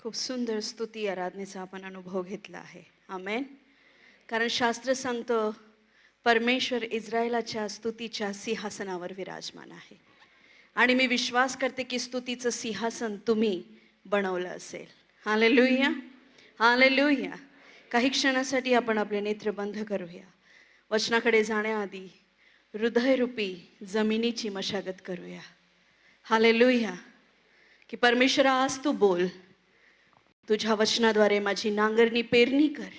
खूप सुंदर स्तुती आराधनेचा आपण अनुभव घेतला आहे. आमेन. कारण शास्त्र सांगतं परमेश्वर इस्रायलाच्या स्तुतीच्या सिंहासनावर विराजमान आहे. आणि मी विश्वास करते की स्तुतीचं सिंहासन तुम्ही बनवलं असेल. Hallelujah, hallelujah. काही क्षणासाठी आपण आपले नेत्र बंद करूया. वचनाकडे जाण्याआधी हृदयरूपी जमिनीची मशागत करूया. हालेलुया. की परमेश्वरा आज तू बोल. तुझ्या वचनाद्वारे माझी नांगरणी पेरणी कर.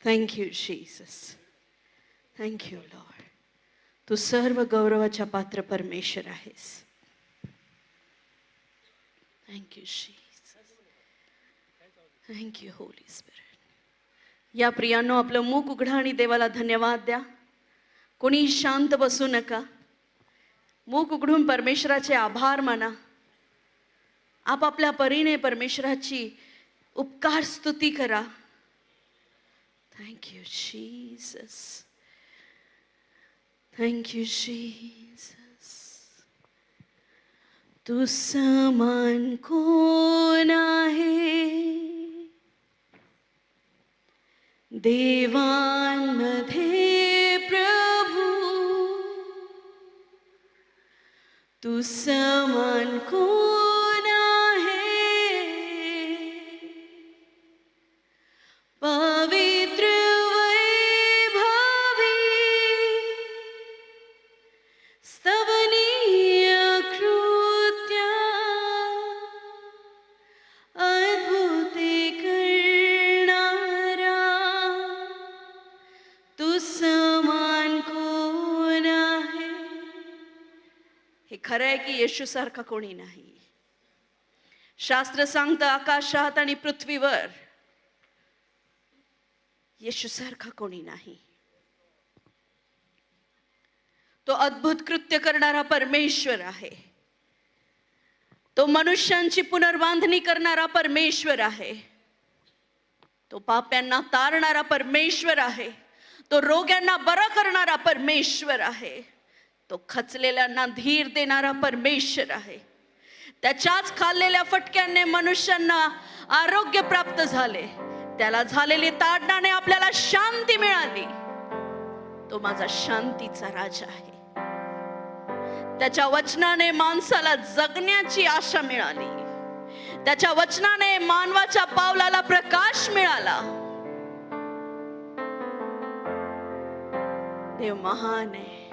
Thank you Jesus. Thank you lord. तू सर्व गौरवाच्या पात्र परमेश्वर आहेस. Thank you Jesus. Thank you holy spirit. या प्रियांनो आपलं मुख उघडा आणि देवाला धन्यवाद द्या. कोणी शांत बसू नका. मुख उघडून परमेश्वराचे आभार माना. आपापल्या परीने परमेश्वराची उपकार स्तुती करा. Thank you Jesus. Thank you Jesus. तू समान कोण आहे देवांमध्ये प्रभू. तू समान कोण आहे पवित्र वैभवी स्तवनीय कृत्या अद्भुते करणारा. तू समान कोण आहे. हे खरं आहे की येशूसारखा कोणी नाही. शास्त्र सांगतं आकाशात आणि पृथ्वीवर येशूसारखा कोणी नाही. तो अद्भुत कृत्य करणारा परमेश्वर आहे. तो मनुष्यांची पुनर्बांधणी करणारा परमेश्वर आहे. तो पाप्यांना तारणारा परमेश्वर आहे. तो रोग्यांना बरं करणारा परमेश्वर आहे. तो खचलेल्यांना धीर देणारा परमेश्वर आहे. त्याच्याच खाल्लेल्या फटक्यांनी मनुष्यांना आरोग्य प्राप्त झाले. त्याला झालेली ताडणाने आपल्याला शांती मिळाली. तो माझा शांतीचा राजा आहे. त्याच्या वचनाने माणसाला जगण्याची आशा मिळाली. त्याच्या वचनाने मानवाच्या पावलाला प्रकाश मिळाला. देव महान आहे.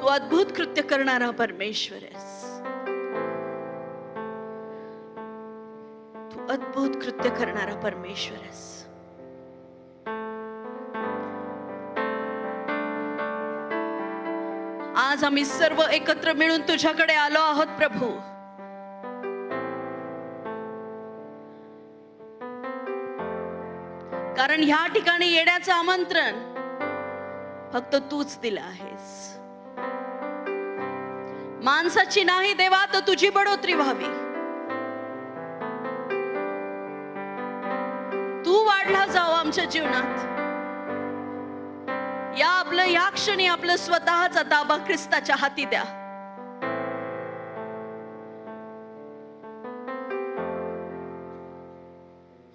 तू अद्भुत कृत्य करणारा परमेश्वर आहेस. तू अद्भुत कृत्य करणारा परमेश्वर आहेस. आज आम्ही सर्व एकत्र मिळून तुझ्याकडे आलो आहोत प्रभू. कारण ह्या ठिकाणी येण्याचं आमंत्रण फक्त तूच दिलं आहेस. माणसाची नाही देवा, तर तुझी बढोतरी व्हावी. तू वाढला जाव आमच्या जीवनात. या क्षणी आपलं स्वतःचा ताबा ख्रिस्ताच्या हाती द्या.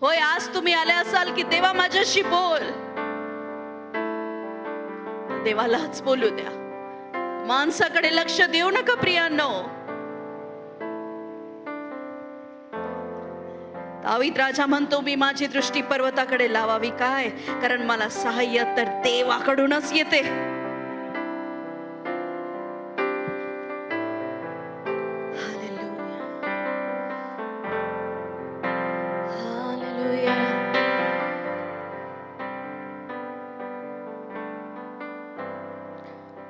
होय, आज तुम्ही आले असाल की देवा माझ्याशी बोल. देवालाच बोलू द्या. माणसाकडे लक्ष देऊ नका प्रियांनो. दावीद राजा म्हणतो मी माझी दृष्टी पर्वताकडे लावावी. काय? कारण मला सहाय्य तर देवाकडूनच येते.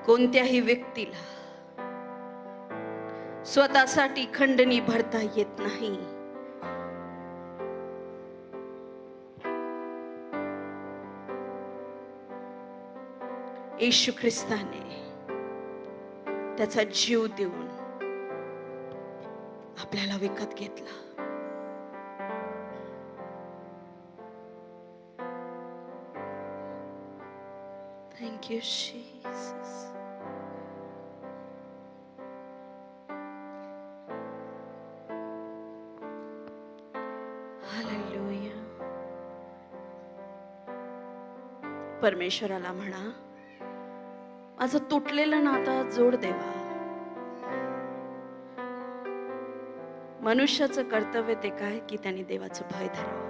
कोणत्याही व्यक्तीला स्वतःसाठी खंडणी भरता येत नाही. येशू ख्रिस्ताने त्याचा जीव देऊन आपल्याला विकत घेतला. Thank you, Jesus. परमेश्वराला म्हणा, माझं तुटलेलं नातं जोड देवा. मनुष्याचं कर्तव्य ते काय की त्यांनी देवाचं भय धरावं.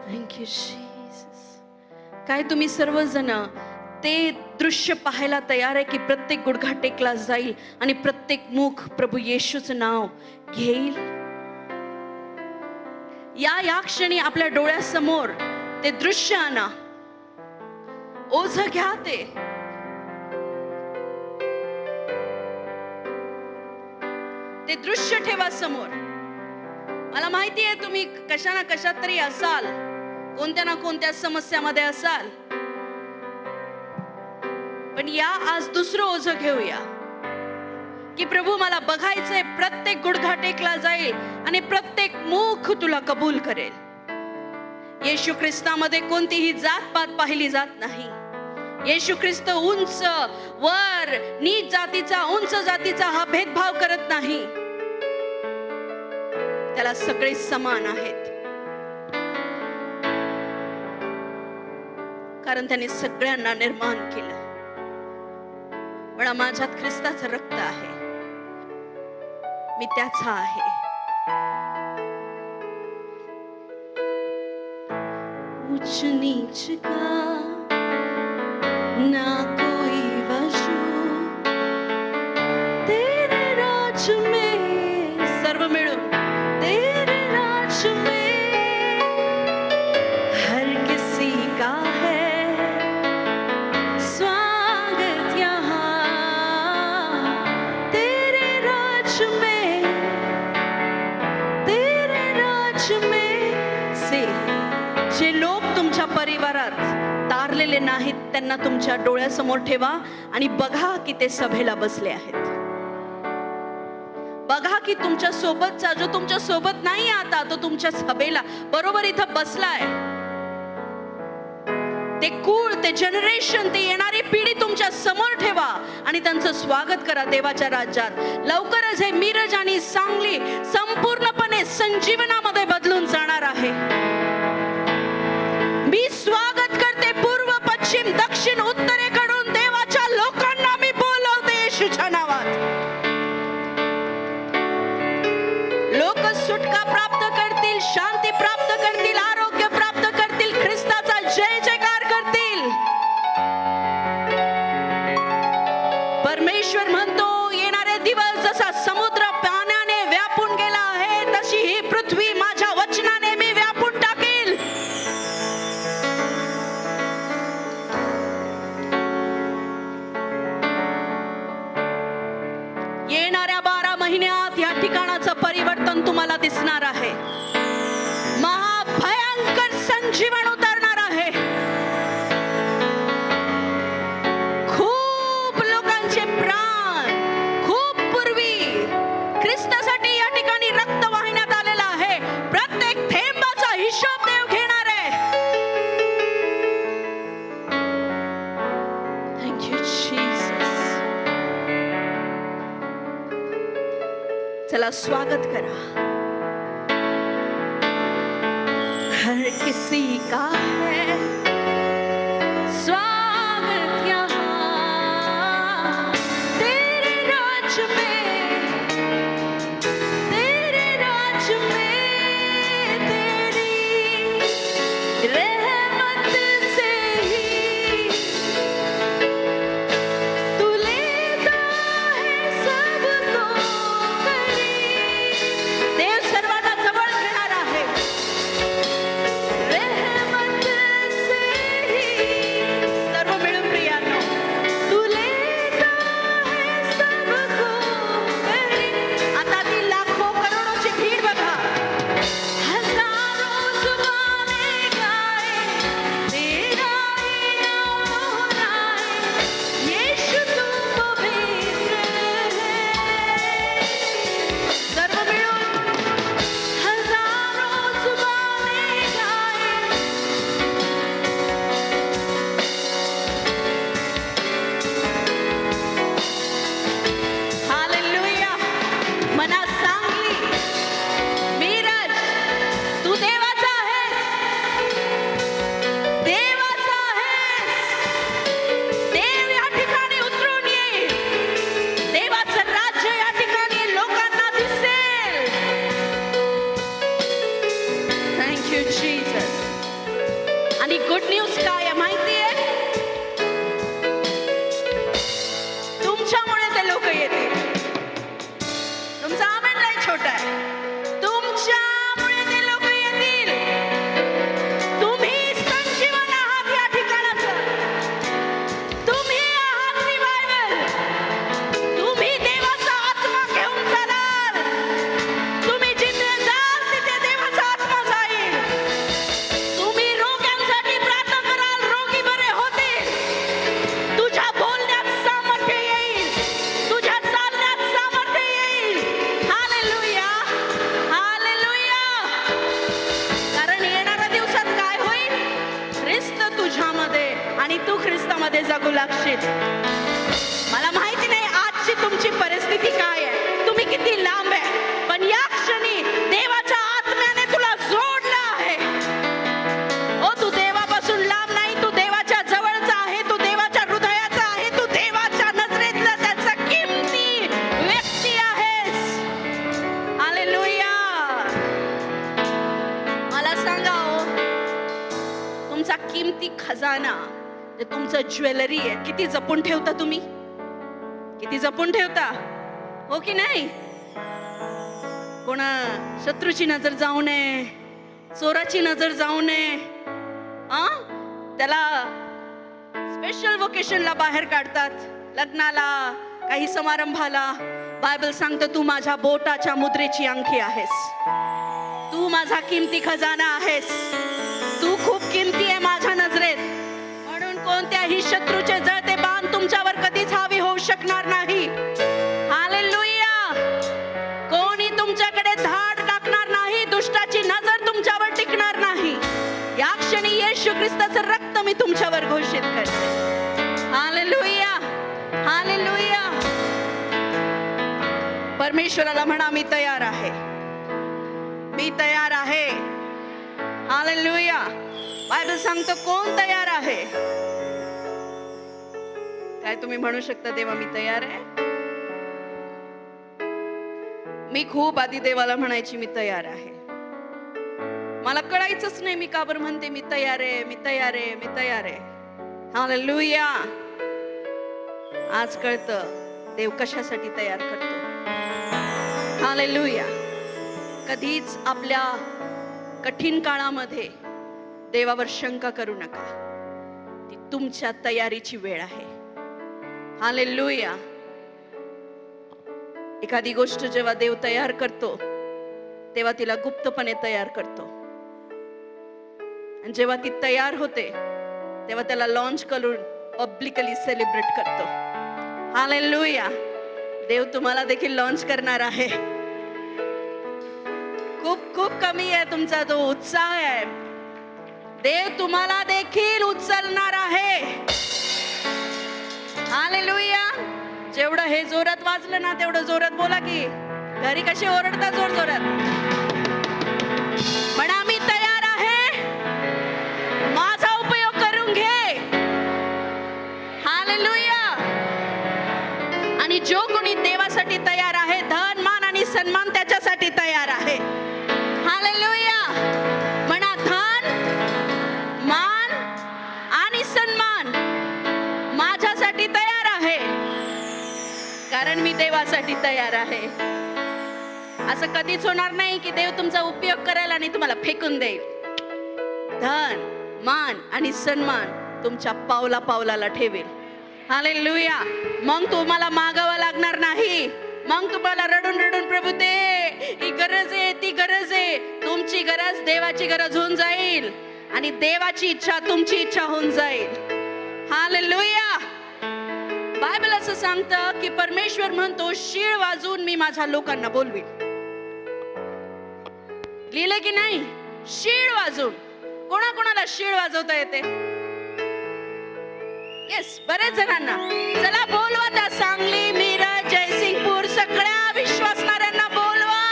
Thank you Jesus. काय तुम्ही सर्वजण ते दृश्य पाहायला तयार आहे की प्रत्येक गुडघा टेकला जाईल आणि प्रत्येक मुख प्रभू येशूचं नाव घेईल. या क्षणी आपल्या डोळ्यासमोर ते दृश्य आणा. ओझ घ्या ते दृश्य ठेवा समोर. मला माहिती आहे तुम्ही कशा ना कशात तरी असाल, कोणत्या ना कोणत्या समस्यामध्ये असाल, पण या आज दुसरं ओझ घेऊया की प्रभू मला बघायचंय, प्रत्येक गुडघा टेकला जाईल आणि प्रत्येक मुख तुला कबूल करेल. येशू ख्रिस्तामध्ये कोणतीही जातपात पाहिली जात नाही. येशू ख्रिस्त उंच वर, नीच जातीचा उंच जातीचा हा भेदभाव करत नाही. त्याला सगळे समान आहेत, कारण त्याने सगळ्यांना निर्माण केलं. पण माझ्यात ख्रिस्ताचं रक्त आहे, मी त्याचा आहे. ऊंच नीच का ना कोई वजू, तेरे राज में सर्व मिळून तेरे राज में हर किसी का है स्वागत यहाँ. तेरे राज में से जे लोक तुमच्या परिवारात तारलेले नाहीत त्यांना तुमच्या डोळ्यासमोर ठेवा आणि बघा की ते सभेला बसले आहेत. बघा की तुमच्या सोबतचा जो तुमच्या सोबत नाही आता, तो तुमच्या सभेला बरोबर इथं बसलाय. ते कुळ, ते जनरेशन, ते येणारी पिढी तुमच्या समोर ठेवा आणि त्यांचं स्वागत करा देवाच्या राज्यात. लवकरच हे मिरज आणि सांगली संपूर्णपणे संजीवनामध्ये बदलून जाणार आहे. मी स्वागत करते पूर्व, पश्चिम, दक्षिण, उत्तरेकडून देवाच्या लोकांना मी बोलवते येशूच्या नावात. लोक सुटका प्राप्त करतील, शांती प्राप्त करतील, आरोग्य प्राप्त करतील, ख्रिस्ताचा जय जयकार करतील. परमेश्वर म्हणतो येणारे दिवस जसा समुद्र पाण्याने व्यापून गेला आहे, तशी ही पृथ्वी माझ्या वचनाने मी व्यापून टाकेल. येणाऱ्या 12 महिन्यात या ठिकाणाचं परिवर्तन तुम्हाला दिसणार आहे. महाभयंकर संजीवन उतरणार आहे. खूप लोकांचे प्राण खूप पूर्वी ख्रिस्तासाठी या ठिकाणी रक्त वाहिण्यात आलेला आहे. प्रत्येक थेंबाचा हिशोब देव घेणार आहे. Thank you Jesus. चला स्वागत करा. हर किसी का है स्वागत यहाँ. तेरे राज में, तेरे राज में, तेरी रहमत से ही तू लेता है सबको करीब. देव सर्वांना जवळ घेणार आहे. रहमत से यू जीसस. आणि गुड न्यूज काय आहे माहिती आहे? तुमच्यामुळे ते लोक येतील. तुमचा आमेन लय छोटा आहे. तुमच्यामुळे ते लोक येतील. तुम्ही संजीवन आहात या ठिकाणाचं. तुम्ही आहात रिवायवल. तुम्ही देवाचा आत्मा घेऊन चालाल. तुम्ही जिथे जाल तिथे देवाचा आत्मा जाईल. तुम्ही रोग्यांसाठी प्रार्थना कराल, रोगी बरे होतील. तुझ्या बोलण्यात सामर्थ्य येईल. तुझ्या चालण्यात सामर्थ्य येईल. Hallelujah, hallelujah. कारण येणाऱ्या दिवसात काय होईल? ख्रिस्त तुझ्यामध्ये आणि तू ख्रिस्तामध्ये जगू लागशील. मला माहिती नाही आजची तुमची परिस्थिती काय आहे, तुम्ही किती लांब आहे, पण या क्षणी देवाच्या आत्म्याने तुला जोडलं आहे. ओ तू देवापासून लांब नाही, तू देवाच्या जवळचा आहे, तू देवाच्या हृदयाचा आहे, तू देवाच्या नजरेतला त्याचा किमती व्यक्ती आहेस. हालेलुया. मला सांगा हो, तुमचा किमती खजाना जे तुमचं ज्वेलरी आहे, किती जपून ठेवता तुम्ही? किती जपून ठेवता, हो की नाही? कोणा शत्रूची नजर जाऊ नये, चोराची नजर जाऊ नये. त्याला स्पेशल वोकेशनला बाहेर काढतात, लग्नाला, काही समारंभाला. बायबल सांगतं तू माझ्या बोटाच्या मुद्रेची अंगठी आहेस. तू माझा किमती खजाना आहेस. तू खूप किमती आहे माझ्या नजरेत. म्हणून कोणत्याही शत्रूचे जळते बाण तुमच्यावर कधीच हावी होऊ शकणार नाही. हालेलुया. कोणी तुमच्याकडे धाड टाकणार नाही. दुष्टाची नजर तुमच्यावर टिकणार नाही. या क्षणी येशू ख्रिस्ताचं रक्त मी तुमच्यावर घोषित करते. Hallelujah, hallelujah. परमेश्वराला म्हणा मी तयार आहे. मी तयार आहे. हालेलुया. बायबल सांगतो कोण तयार आहे? काय तुम्ही म्हणू शकता देवा मी तयार आहे? मी खूप आधी देवाला म्हणायची मी तयार आहे. मला कळायचंच नाही मी का बरं म्हणते मी तयार आहे, मी तयार आहे, मी तयार आहे. हालेलुया. आज कळतं देव कशासाठी तयार करतो. हालेलुया. कधीच आपल्या कठीण काळामध्ये देवावर शंका करू नका. ती तुमच्या तयारीची वेळ आहे. हालेलुया. एखादी गोष्ट जेव्हा देव तयार करतो तेव्हा तिला गुप्तपणे तयार करतो. आणि जेव्हा ती तयार होते तेव्हा त्याला लॉन्च करून पब्लिकली सेलिब्रेट करतो. हालेलुया. देव तुम्हाला देखील लॉन्च करणार आहे. खूप खूप कमी आहे तुमचा तो उत्साह आहे. देव तुम्हाला देखील उचलणार आहे. हालेलुया. जेवढं हे जोरात वाजलं ना तेवढं जोरात बोला की. घरी कसे ओरडता जोर जोरात. म्हणा मी तयार आहे. माझा उपयोग करून घे. हालेलुया. आणि जो कोणी देवासाठी तयार आहे, धन मान आणि सन्मान त्याच्यासाठी तयार आहे. हालेलुया. म्हणा धन मान आणि सन्मान माझ्यासाठी तयार आहे, कारण मी देवासाठी तयार आहे. असं कधीच होणार नाही की देव तुमचा उपयोग करेल आणि तुम्हाला फेकून देईल. धन मान आणि सन्मान तुमच्या पावला पावलाला ठेवेल. हालेलुया. मग तुम्हाला मागावं लागणार नाही. मग तुम्हाला रडून रडून प्रभू दे, ही गरज आहे, ती गरज आहे. तुमची गरज देवाची गरज होऊन जाईल आणि देवाची इच्छा तुमची इच्छा होऊन जाईल. हालेलुया. बायबल असं सांगतं की परमेश्वर म्हणतो शीळ वाजवून मी माझ्या लोकांना बोलवी. लिहिले की नाही? शीळ वाजवून. कोणाकोणाला शीळ वाजवता येते? येस, बरेच जणांना. चला बोलवा त्या सांगली, मिरज, जयसिंगपूर सगळ्या विश्वासणाऱ्यांना बोलवा.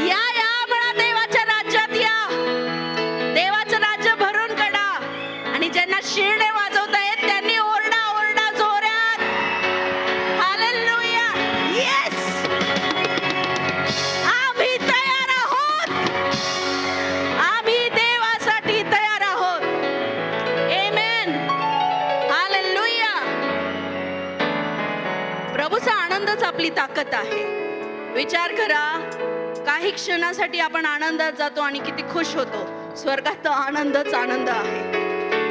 या या म्हणा देवाच्या राज्यात या. देवाचं राज्य भरून काढा. आणि ज्यांना शिरडे वाजवता येत त्यांनी ओरडा ओरडा जोरात. हालेलुया. येस, आम्ही तयार आहोत. ताकद आहे. विचार करा, काही क्षणासाठी आपण आनंदात जातो आणि किती खुश होतो. स्वर्गात तो आनंदच आनंद आहे.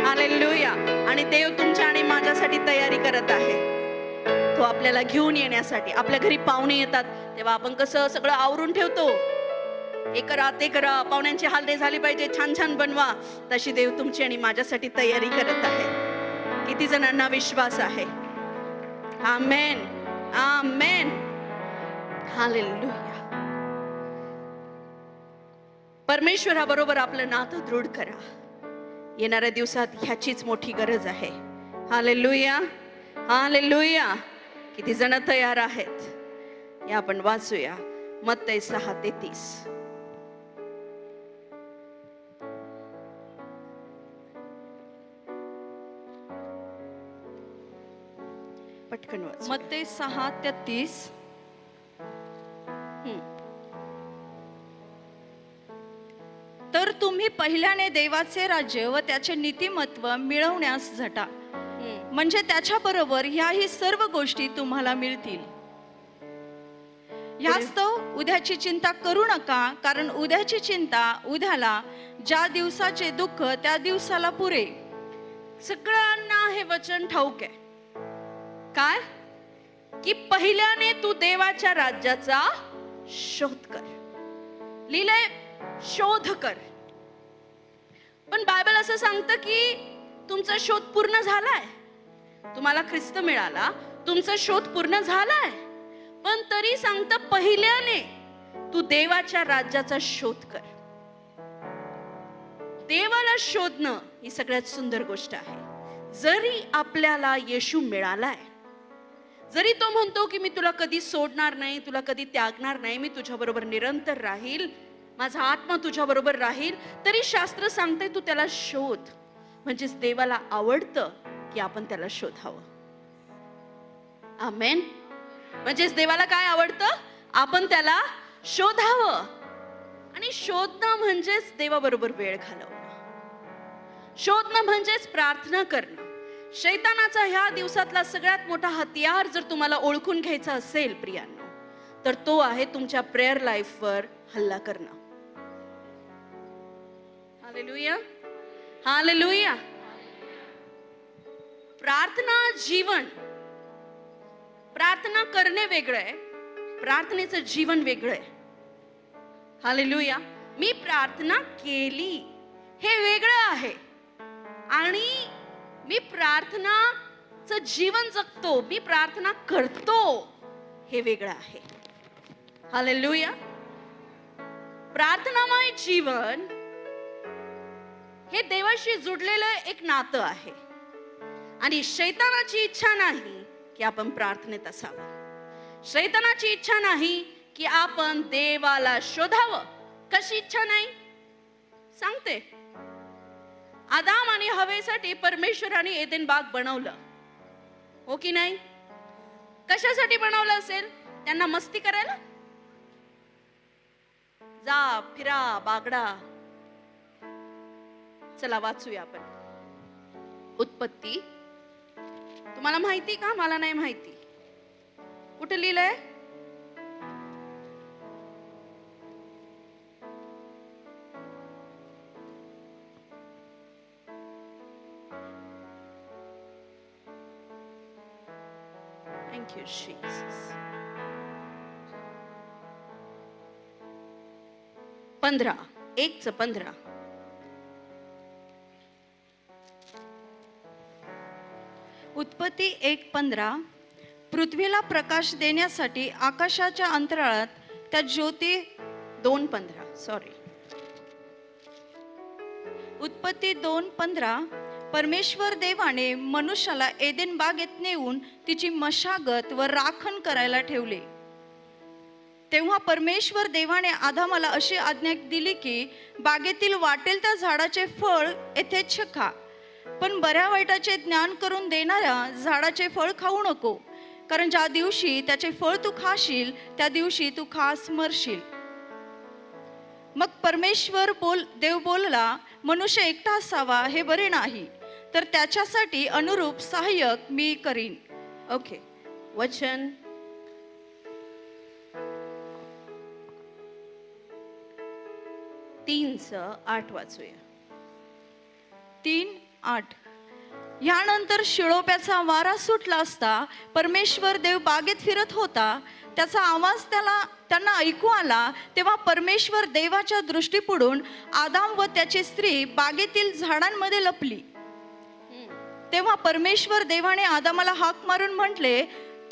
हालेलुया. आणि देव तुमच्या आणि माझ्यासाठी तयारी करत आहे, तो आपल्याला घेऊन येण्यासाठी. आपल्या घरी पाहुणे येतात तेव्हा आपण कसं सगळं आवरून ठेवतो, हे करा ते करा, पाहुण्यांची हाल नाही झाली पाहिजे, छान छान बनवा. तशी देव तुमची आणि माझ्यासाठी तयारी करत आहे. किती जणांना विश्वास आहे? आमेन, आमेन, हालेलुया. परमेश्वराबरोबर आपलं नातं दृढ करा. येणाऱ्या दिवसात ह्याचीच मोठी गरज आहे. Hallelujah, hallelujah. किती जण तयार आहेत? या आपण वाचूया मत्तई 6:33. पटकन वाच. मत्तई 6:33. तर तुम्ही पहिल्याने देवाचे राज्य व त्याचे नीतिमत्व मिळवण्यास झटा, म्हणजे त्याच्याबरोबर ह्याही सर्व गोष्टी तुम्हाला मिळतील. ह्यास्तव उद्याची चिंता करू नका, कारण उद्याची चिंता उद्याला, ज्या दिवसाचे दुःख त्या दिवसाला पुरे. सगळ्यांना हे वचन ठाऊक आहे काय, की पहिल्याने तू देवाच्या राज्याचा शोध कर. लिहिलंय शोध कर. पण बायबल असं सांगतं की तुमचा शोध पूर्ण झालाय. तुम्हाला ख्रिस्त मिळाला, तुमचा शोध पूर्ण झालाय, पण तरी सांगतं पहिल्याने तू देवाच्या राज्याचा शोध कर. देवाला शोधणं ही सगळ्यात सुंदर गोष्ट आहे. जरी आपल्याला येशू मिळालाय, जरी तो म्हणतो की मी तुला कधी सोडणार नाही, तुला कधी त्यागणार नाही, मी तुझ्याबरोबर निरंतर राहील, माझा आत्मा तुझ्याबरोबर राहील, तरी शास्त्र सांगते तू त्याला शोध. म्हणजेच देवाला आवडतं की आपण त्याला शोधावं. आमेन. म्हणजेच देवाला काय आवडतं? आपण त्याला शोधावं. आणि शोधणं म्हणजेच देवाबरोबर वेळ घालवणं. शोधणं म्हणजेच प्रार्थना करणं. शैतानाचा ह्या दिवसातला सगळ्यात मोठा हतियार जर तुम्हाला ओळखून घ्यायचा असेल प्रियांनो, तर तो आहे तुमच्या प्रेयर लाईफवर हल्ला करणं. Hallelujah, hallelujah. प्रार्थना जीवन, प्रार्थना करणे वेगळं आहे, प्रार्थनेचं जीवन वेगळं आहे. हालेलुया. मी प्रार्थना केली हे वेगळं आहे, आणि मी प्रार्थनाचं जीवन जगतो, मी प्रार्थना करतो हे वेगळं आहे. हालेलुया. प्रार्थनामय जीवन हे देवाशी जुडलेलं एक नातं आहे. आणि शैतानाची इच्छा नाही की आपण प्रार्थनेत असावं. शैतानाची इच्छा नाही की आपण देवाला शोधावं. कशी इच्छा नाही सांगते. आदाम आणि हवेसाठी परमेश्वराने एदेन बाग बनवलं, हो की नाही? कशासाठी बनवलं असेल? त्यांना मस्ती करायला? जा फिरा बागडा. चला वाचूया आपण उत्पत्ती. तुम्हाला माहिती का? मला नाही माहिती. कुठे लिहिलंय? Thank you Jesus. 15:1 उत्पत्ती 1:15. पृथ्वीला प्रकाश देण्यासाठी आकाशाच्या अंतराळात त्या ज्योती. 2:15 सॉरी. उत्पत्ती 2:15. परमेश्वर देवाने मनुष्याला एदेन बागेत नेऊन तिची मशागत व राखण करायला ठेवले. तेव्हा परमेश्वर देवाने आदामाला अशी आज्ञा दिली की बागेतील वाटेल त्या झाडाचे फळ यथेच्छ खा, पण बऱ्या वाईटाचे ज्ञान करून देणाऱ्या झाडाचे फळ खाऊ नको, कारण ज्या दिवशी त्याचे फळ तू खाशील त्या दिवशी तू खास मरशील. मग देव बोलला, मनुष्य एकटा असावा हे बरे नाही, तर त्याच्यासाठी अनुरूप सहाय्यक मी करीन. ओके. वचन 3:8 वाचूया. 3:8. यानंतर शिळोप्याचा वारा सुटला असता परमेश्वर देव बागेत फिरत होता. त्याचा आवाज त्यांना ऐकू आला. तेव्हा परमेश्वर देवाच्या दृष्टीपुढून आदाम व त्याची स्त्री बागेतील झाडांमध्ये लपली. तेव्हा परमेश्वर देवाने आदामाला हाक मारून म्हटले,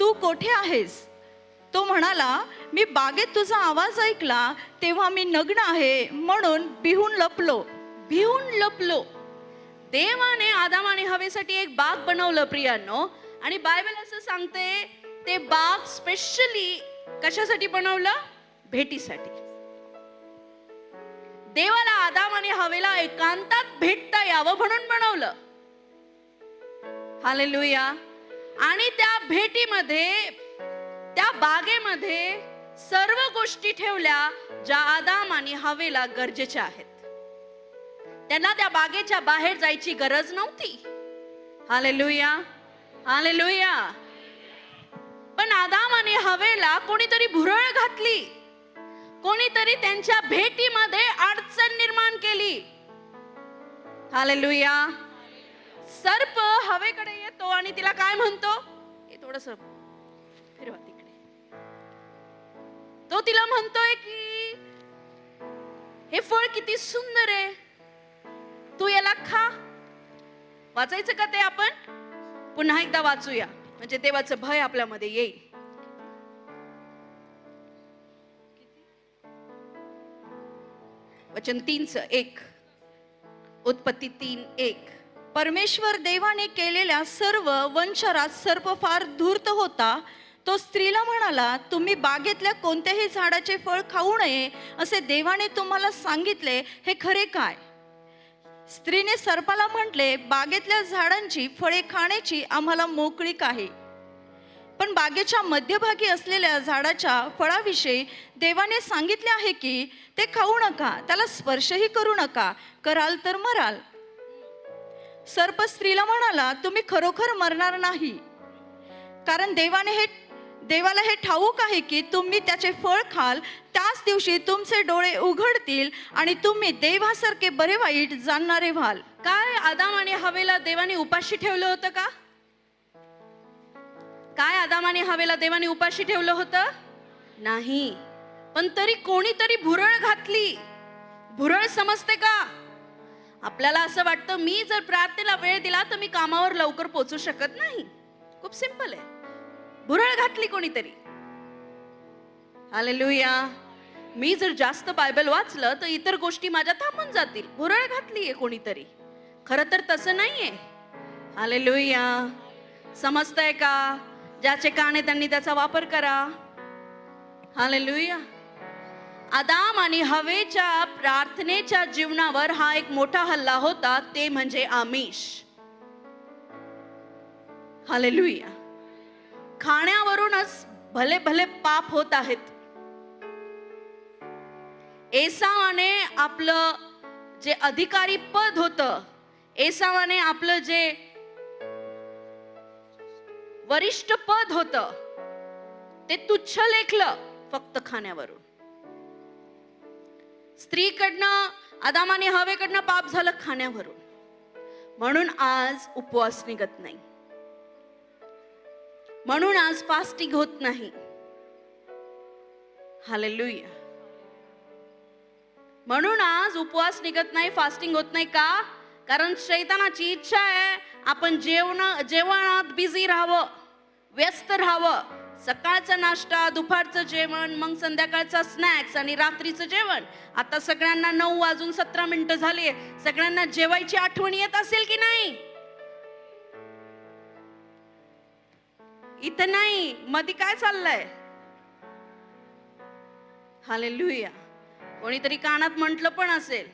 तू कोठे आहेस? तो म्हणाला, मी बागेत तुझा आवाज ऐकला, तेव्हा मी नग्न आहे म्हणून भिवून लपलो. देवाने आदाम आणि हवेसाठी एक बाग बनवलं प्रियांनो. आणि बायबल असं सांगते ते बाग स्पेशली कशासाठी बनवलं? भेटीसाठी. देवाला आदाम आणि हवेला एकांतात भेटता यावं म्हणून बनवलं. हालेलुया. आणि त्या भेटीमध्ये, त्या बागेमध्ये सर्व गोष्टी ठेवल्या ज्या आदाम आणि हवेला गरजेच्या आहेत. त्यांना त्या बागेच्या बाहेर जायची गरज नव्हती. Hallelujah, hallelujah. पण आदाम आणि हवेला कोणीतरी भुरळ घातली, कोणीतरी त्यांच्या भेटीमध्ये अडचण निर्माण केली. हालेलुया. सर्प हवेकडे येतो आणि तिला काय म्हणतो? हे थोडस फिरवा तिकडे. तो तिला म्हणतोय की हे फळ किती सुंदर आहे, तू याला खा. वाचायचं का ते आपण? पुन्हा एकदा वाचूया म्हणजे देवाचं भय आपल्यामध्ये येईल. वचन 3:1. उत्पत्ती 3:1. परमेश्वर देवाने केलेल्या सर्व वंशरात सर्प फार धूर्त होता. तो स्त्रीला म्हणाला, तुम्ही बागेतल्या कोणत्याही झाडाचे फळ खाऊ नये असे देवाने तुम्हाला सांगितले, हे खरे काय? स्त्रीने सर्पाला म्हटले, बागेतल्या झाडांची फळे खाण्याची आम्हाला मोकळीक आहे, पण बागेच्या मध्यभागी असलेल्या झाडाच्या फळाविषयी देवाने सांगितले आहे की ते खाऊ नका, त्याला स्पर्शही करू नका, कराल तर मराल. सर्प स्त्रीला म्हणाला, तुम्ही खरोखर मरणार नाही, कारण देवाला हे ठाऊक आहे की तुम्ही त्याचे फळ खाल, त्याच दिवशी तुमचे डोळे उघडतील आणि तुम्ही देवासारखे बरे वाईट जाणणारे व्हाल. काय आदाम आणि हवेला देवाने उपाशी ठेवलं होतं का? काय आदाम आणि हवेला देवाने उपाशी ठेवलं होतं? नाही. पण तरी कोणीतरी भुरळ घातली. भुरळ समजते का? आपल्याला असं वाटतं मी जर प्रार्थनेला वेळ दिला तर मी कामावर लवकर पोहोचू शकत नाही. खूप सिंपल आहे. भुरळ घातली कोणीतरी. हालेलुया. मी जर जास्त बायबल वाचलं तर इतर गोष्टी माझ्या थांबून जातील. भुरळ घातलीये कोणीतरी. खरं तर तसं नाहीये. हालेलुया. समजतंय का? ज्याचे कान आहे त्यांनी त्याचा वापर करा. हालेलुया. आदाम आणि हवेच्या प्रार्थनेच्या जीवनावर हा एक मोठा हल्ला होता, ते म्हणजे आमिष. हालेलुया. खाण्यावरूनच भले भले पाप होत आहेत. एसावाने आपलं जे अधिकारी पद होतं, एसावाने आपलं जे वरिष्ठ पद होतं ते तुच्छ लेखलं फक्त खाण्यावरून. स्त्रीकडनं, आदाम आणि हवेकडनं पाप झालं खाण्यावरून. म्हणून आज उपवास निघत नाही, म्हणून आज फास्टिंग होत नाही. हालेलुया. म्हणून आज उपवास निघत नाही, फास्टिंग होत नाही. का? कारण शैतानाची इच्छा आहे आपण जेवणात बिझी राहावं, व्यस्त राहावं. सकाळचा नाश्ता, दुपारचं जेवण, मग संध्याकाळचा स्नॅक्स आणि रात्रीचं जेवण. आता सगळ्यांना 9:17 झाली. सगळ्यांना जेवायची आठवण येत असेल की नाही? इथं नाही, मध्ये काय चाललंय? हालेलुया. कोणीतरी कानात म्हटलं पण असेल,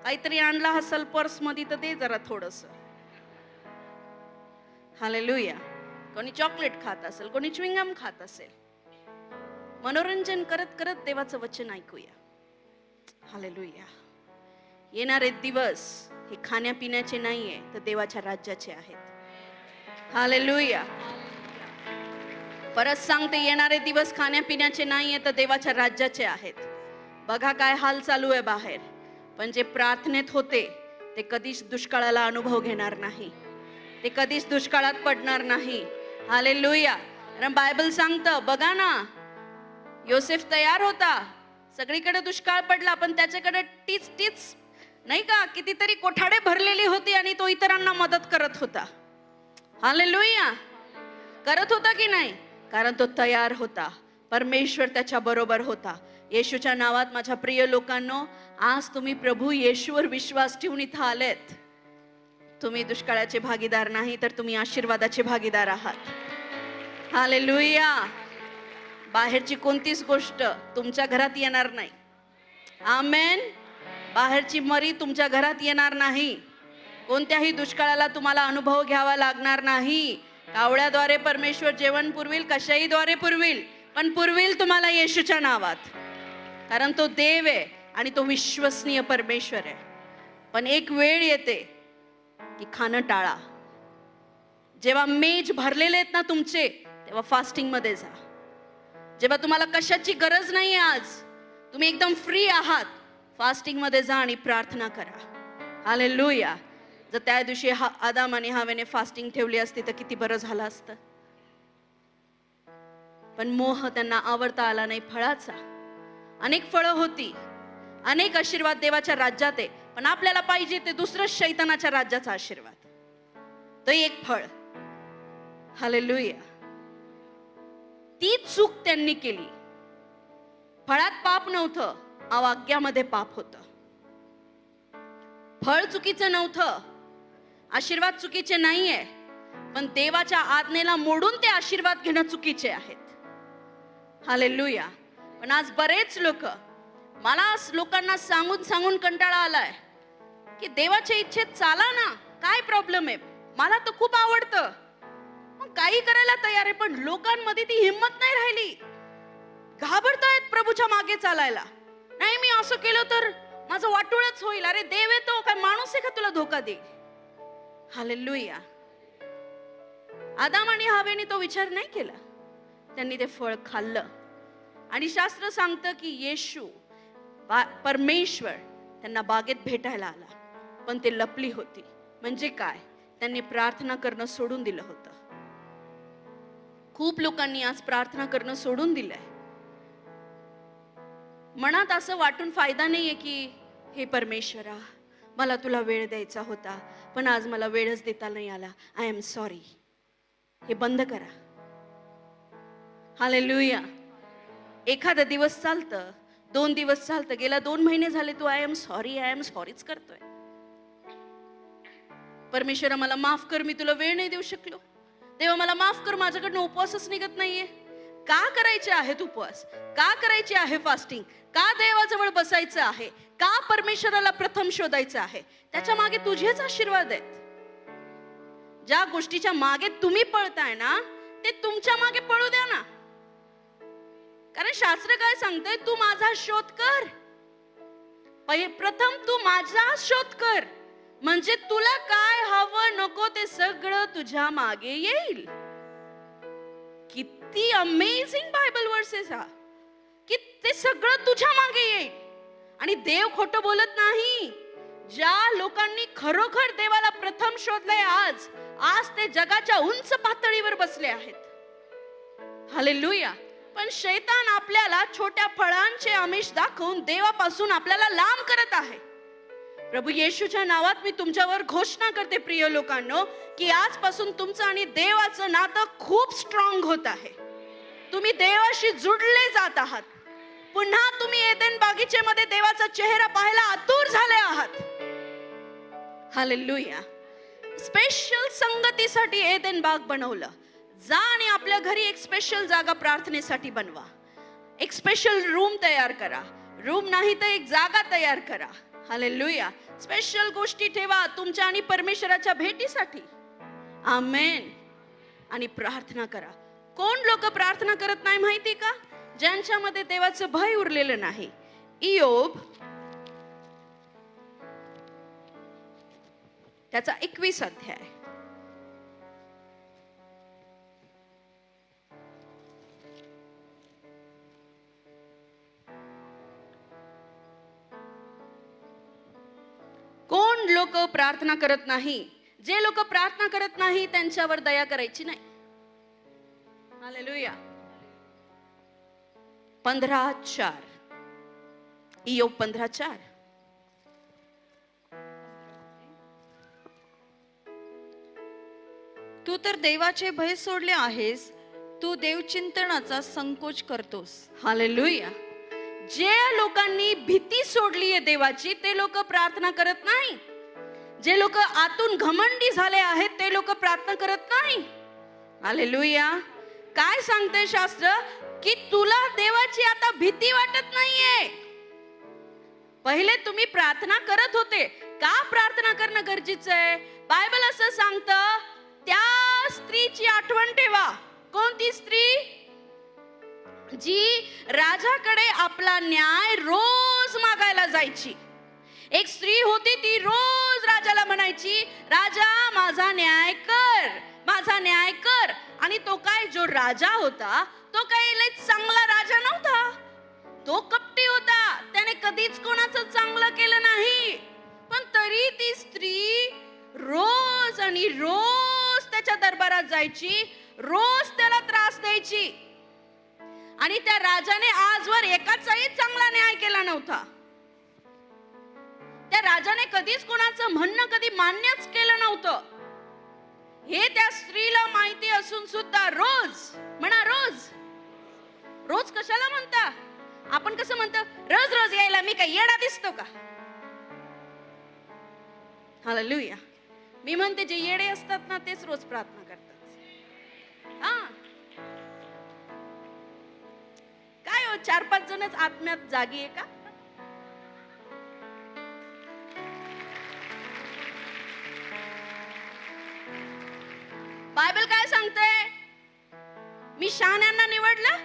काहीतरी आणला असेल पर्स मध्ये तर दे जरा थोडस. हालेलुया. कोणी चॉकलेट खात असेल, कोणी च्युइंगम खात असेल. मनोरंजन करत करत देवाचं वचन ऐकूया. हालेलुया. येणारे दिवस हे खाण्यापिण्याचे नाहीये तर देवाच्या राज्याचे आहेत. हालेलुया. परत सांगते, येणारे दिवस खाण्यापिण्याचे नाहीये तर देवाच्या राज्याचे आहेत. बघा काय हाल चालू आहे बाहेर. पण जे प्रार्थनेत होते ते कधीच दुष्काळाला अनुभव घेणार नाही, ते कधीच दुष्काळात पडणार नाही. हालेलुया. कारण बायबल सांगतं, बघा ना, योसेफ तयार होता, सगळीकडे दुष्काळ पडला, पण त्याच्याकडे टीच टीच नाही का कितीतरी कोठाडे भरलेली होती आणि तो इतरांना मदत करत होता. हालेलुया. करत होता की नाही? कारण तो तयार होता, परमेश्वर त्याच्या बरोबर होता. येशूच्या नावात माझ्या प्रिय लोकांनो, आज तुम्ही प्रभू येशूवर विश्वास ठेवून इथं आलेत. तुम्ही दुष्काळाचे भागीदार नाही, तर तुम्ही आशीर्वादाचे भागीदार आहात. हालेलुया. बाहेरची कोणतीच गोष्ट तुमच्या घरात येणार नाही. आमेन. बाहेरची मरी तुमच्या घरात येणार नाही. कोणत्याही दुष्काळाला तुम्हाला अनुभव घ्यावा लागणार नाही. कावळ्याद्वारे परमेश्वर जेवण पुरविल, कशाही द्वारे पुरविल, पण पुरविल तुम्हाला येशूच्या नावात. कारण तो देव आहे आणि तो विश्वसनीय परमेश्वर आहे. पण एक वेळ येते की खाणं टाळा. जेव्हा मेज भरलेले आहेत ना तुमचे, तेव्हा फास्टिंग मध्ये जा. जेव्हा तुम्हाला कशाची गरज नाही, आज तुम्ही एकदम फ्री आहात, फास्टिंग मध्ये जा आणि प्रार्थना करा. हालेलुया. जर त्या दिवशी आदाम आणि हवेने फास्टिंग ठेवली असती तर किती बरं झालं असतं. पण मोह त्यांना आवडता आला नाही फळाचा. अनेक फळं होती, अनेक आशीर्वाद देवाच्या राज्यात आहे, पण आपल्याला पाहिजे ते दुसरं शैतानाच्या राज्याचा आशीर्वाद. तो एक फळ. हालेलुया. ती चूक त्यांनी केली. फळात पाप नव्हतं, अवाक्यामध्ये पाप होतं. फळ चुकीचं नव्हतं, आशीर्वाद चुकीचे नाहीये, पण देवाच्या आज्ञेला मोडून ते आशीर्वाद घेणं चुकीचे आहेत. हालेलुया. पण आज बरेच मला लोकांना सांगून सांगून कंटाळा आलाय की देवाच्या इच्छेत चाला ना, काय प्रॉब्लेम आहे, मला तर खूप आवडतं, मग काही करायला तयार आहे. पण लोकांमध्ये ती हिंमत नाही राहिली, घाबरतायत प्रभूच्या मागे चालायला. नाही, मी असं केलं तर माझं वाटोळच होईल. अरे देव येतो काय, माणूस आहे का तुला धोका दे. हालेलुया. आदाम आणि हवेने तो विचार नाही केला, त्यांनी ते फळ खाल्लं. आणि शास्त्र सांगतं की येशू परमेश्वर त्यांना बागेत भेटायला आला, पण ते लपली होती. म्हणजे काय? त्यांनी प्रार्थना करणं सोडून दिलं होतं. खूप लोकांनी आज प्रार्थना करणं सोडून दिलंय. मनात असं वाटून फायदा नाहीये की हे परमेश्वरा, मला तुला वेळ द्यायचा होता, पण आज मला वेळच देता नाही आला, आय एम सॉरी. हे बंद करा. हालेलुया. एखादा दिवस चालतं, 2 दिवस चालतं, गेला 2 महिने झाले तू आय एम सॉरीच करतोय. परमेश्वरा मला माफ कर, मी तुला वेळ नाही देऊ शकलो. देवा मला माफ कर, माझ्याकडनं उपवासच निघत नाहीये. का करायचे आहेत उपवास? का करायचे आहे फास्टिंग? का देवाजवळ बसायचं आहे? का परमेश्वराला प्रथम शोधायचं आहे? त्याच्या मागे तुझेच आशीर्वाद आहेत. ज्या गोष्टीच्या मागे तुम्ही पळताय ना, ते तुमच्या मागे पळू द्या ना. कारण शास्त्र काय सांगतंय? तू माझा शोध कर. प्रथम तू माझा शोध कर, म्हणजे तुला काय हवं नको ते सगळं तुझ्या मागे येईल. किती अमेझिंग बायबल वर्सेस हा, की ते सगळं तुझ्या मागे येईल. आणि देव खोटं बोलत नाही. ज्या लोकांनी खरोखर देवाला प्रथम शोधलंय, आज ते जगाच्या उंच पातळीवर बसले आहेत. हालेलुया. पण शैतान आपल्याला छोट्या फळांचे आमिष दाखवून देवापासून आपल्याला लांब करत आहे. प्रभू येशूच्या नावात मी तुमच्यावर घोषणा करते प्रिय लोकांनो, की आजपासून तुमचं आणि देवाचं नातं खूप स्ट्रॉंग होत आहे. तुम्ही देवाशी जुडले जात आहात. पुन्हा तुम्ही एदेन बागीचेमध्ये देवाचा चेहरा पाहायला आतुर झाले आहात. हालेलुया. स्पेशल संगतीसाठी एदेन बाग बनवलं. जा आणि आपल्या घरी एक स्पेशल जागा प्रार्थनेसाठी बनवा. एक स्पेशल रूम तयार करा. रूम नाही तर एक जागा तयार करा. हालेलुया. स्पेशल गोष्टी ठेवा तुमच्या आणि परमेश्वराच्या भेटीसाठी. आमेन. आणि प्रार्थना करा. कोण लोक प्रार्थना करत नाही माहिती का? ज्यांच्यामध्ये देवाचं भय उरलेलं नाही. इयोब त्याचा 21 अध्याय. कोण लोक प्रार्थना करत नाही, जे लोक प्रार्थना करत नाही त्यांच्यावर दया करायची नाही. हालेलुया. 15:4 इयोब 15:4. तू तर देवाचे भय सोडले आहेस, तू देवचिंतनाचा संकोच करतोस. हालेलुया. जे लोकांनी भीती सोडली आहे देवाची ते लोक प्रार्थना करत नाही. जे लोक आतून घमंडी झाले आहेत ते लोक प्रार्थना करत नाही. हालेलुया. काय सांगते शास्त्र की तुला देवाची आता भीती वाटत नाहीये. पहिले तुम्ही प्रार्थना करत होते. का प्रार्थना करणं गरजेचं आहे? बायबल असं सांगतं, त्या स्त्रीची आठवण ठेवा. कोणती स्त्री? जी राजाकडे आपला न्याय रोज मागायला जायची. एक स्त्री होती, ती रोज राजाला म्हणायची, राजा माझा न्याय कर, माझा न्याय कर. आणि तो काय, जो राजा होता तो काही लय चांगला राजा नव्हता. तो कपटी होता, त्याने कधीच कोणाचं चांगलं केलं नाही. पण तरी ती स्त्री रोज आणि रोज त्याच्या दरबारात जायची, रोज त्याला त्रास द्यायची. आणि त्या राजाने आजवर एकाचाही चांगला न्याय केला नव्हता. त्या राजाने कधीच कोणाचं म्हणणं कधी मान्यच केलं नव्हतं. हे त्या स्त्रीला माहिती असून सुद्धा रोज म्हणा, रोज रोज कशाला म्हणता? आपण कसं म्हणतो, रोज रोज यायला मी काय येडा दिसतो का? हालेलुया. मी म्हणते जे येडे असतात ना तेच रोज प्रार्थना करतात. हा काय हो, 4-5 जणच आत्म्यात जागी आहे का? बायबल काय सांगते? मी शहाण्यांना निवडलं,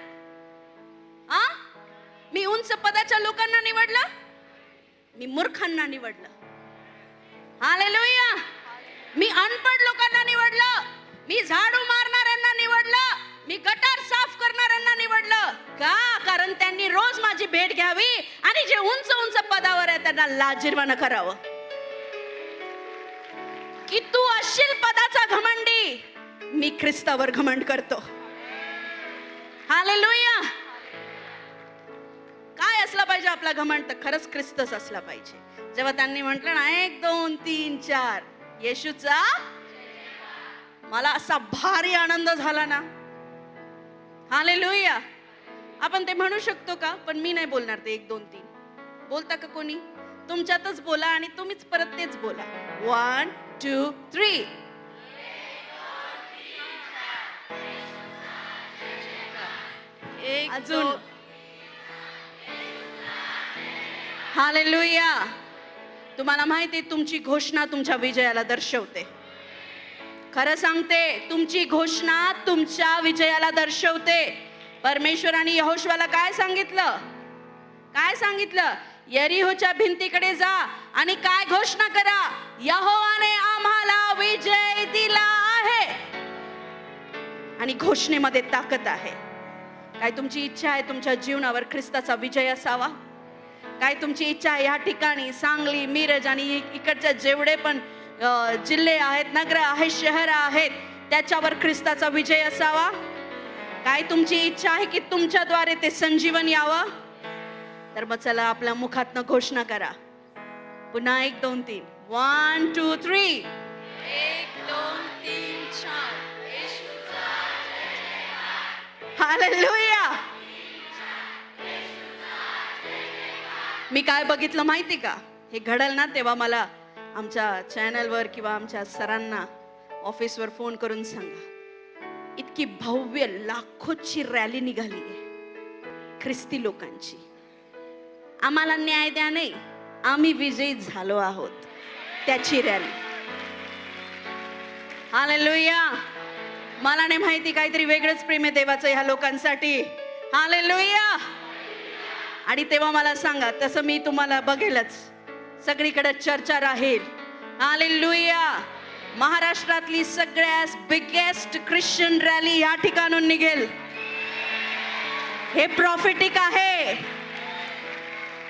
मी उंच पदाच्या लोकांना निवडलं, मी मूर्खांना निवडलं. हालेलुया. मी अनपढ लोकांना निवडलं, मी झाडू मारणाऱ्यांना निवडलं, मी गटार साफ करणाऱ्यांना निवडलं. का? कारण त्यांनी रोज माझी भेट घ्यावी आणि जे उंच उंच पदावर आहे त्यांना लाजिरवाणं करावं. की तू असशील पदाचा घमंडी, मी ख्रिस्तावर घमंड करतो. हालेलुया. काय असला पाहिजे आपला घमंड? तर खरंच ख्रिस्तच असला पाहिजे. जेव्हा त्यांनी म्हटलं ना 1 2 3 4 येशूचा, मला असा भारी आनंद झाला ना. हालेलुया. आपण ते म्हणू शकतो का? पण मी नाही बोलणार ते 1 2 3. बोलता का कोणी? तुमच्यातच बोला आणि तुम्हीच परत तेच बोला. 1 2 3. अजून. हालेलुया. तुम्हाला माहिती, तुमची घोषणा तुमच्या विजयाला दर्शवते. खरं सांगते, तुमची घोषणा तुमच्या विजयाला दर्शवते. परमेश्वराने यहोशूआला काय सांगितलं? काय सांगितलं? यरीहोच्या भिंतीकडे जा आणि काय घोषणा करा? यहोवाने आम्हाला विजय दिला आहे. आणि घोषणेमध्ये ताकद आहे. काय तुमची इच्छा आहे तुमच्या जीवनावर ख्रिस्ताचा विजय असावा? काय तुमची इच्छा आहे या ठिकाणी सांगली, मिरज आणि इकडच्या जेवढे पण जिल्हे आहेत, नगर आहेत, शहर आहेत, त्याच्यावर ख्रिस्ताचा विजय असावा? काय तुमची इच्छा आहे की तुमच्याद्वारे ते संजीवन यावं? तर मग चला आपल्या मुखातनं घोषणा करा. पुन्हा 1 2 3. 1 2 3. 1 2 3 4. हालेलुया. मी काय बघितलं माहिती का? हे घडल ना तेव्हा मला आमच्या चॅनलवर किंवा आमच्या सरांना ऑफिसवर फोन करून सांगा, इतकी भव्य लाखोची रॅली निघाली आहे ख्रिस्ती लोकांची. आम्हाला न्याय द्या नाही, आम्ही विजयी झालो आहोत, त्याची रॅली. हालेलुया. मला नाही माहिती, काहीतरी वेगळंच प्रेम आहे देवाचं ह्या लोकांसाठी. हालेलुया. आणि तेव्हा मला सांगा, तसं मी तुम्हाला बघेलच, सगळीकडे चर्चा राहील. हालेलुया. महाराष्ट्रातली सगळ्यात बिगेस्ट ख्रिश्चन रॅली या ठिकाणून निघेल. हे प्रॉफिटिक आहे.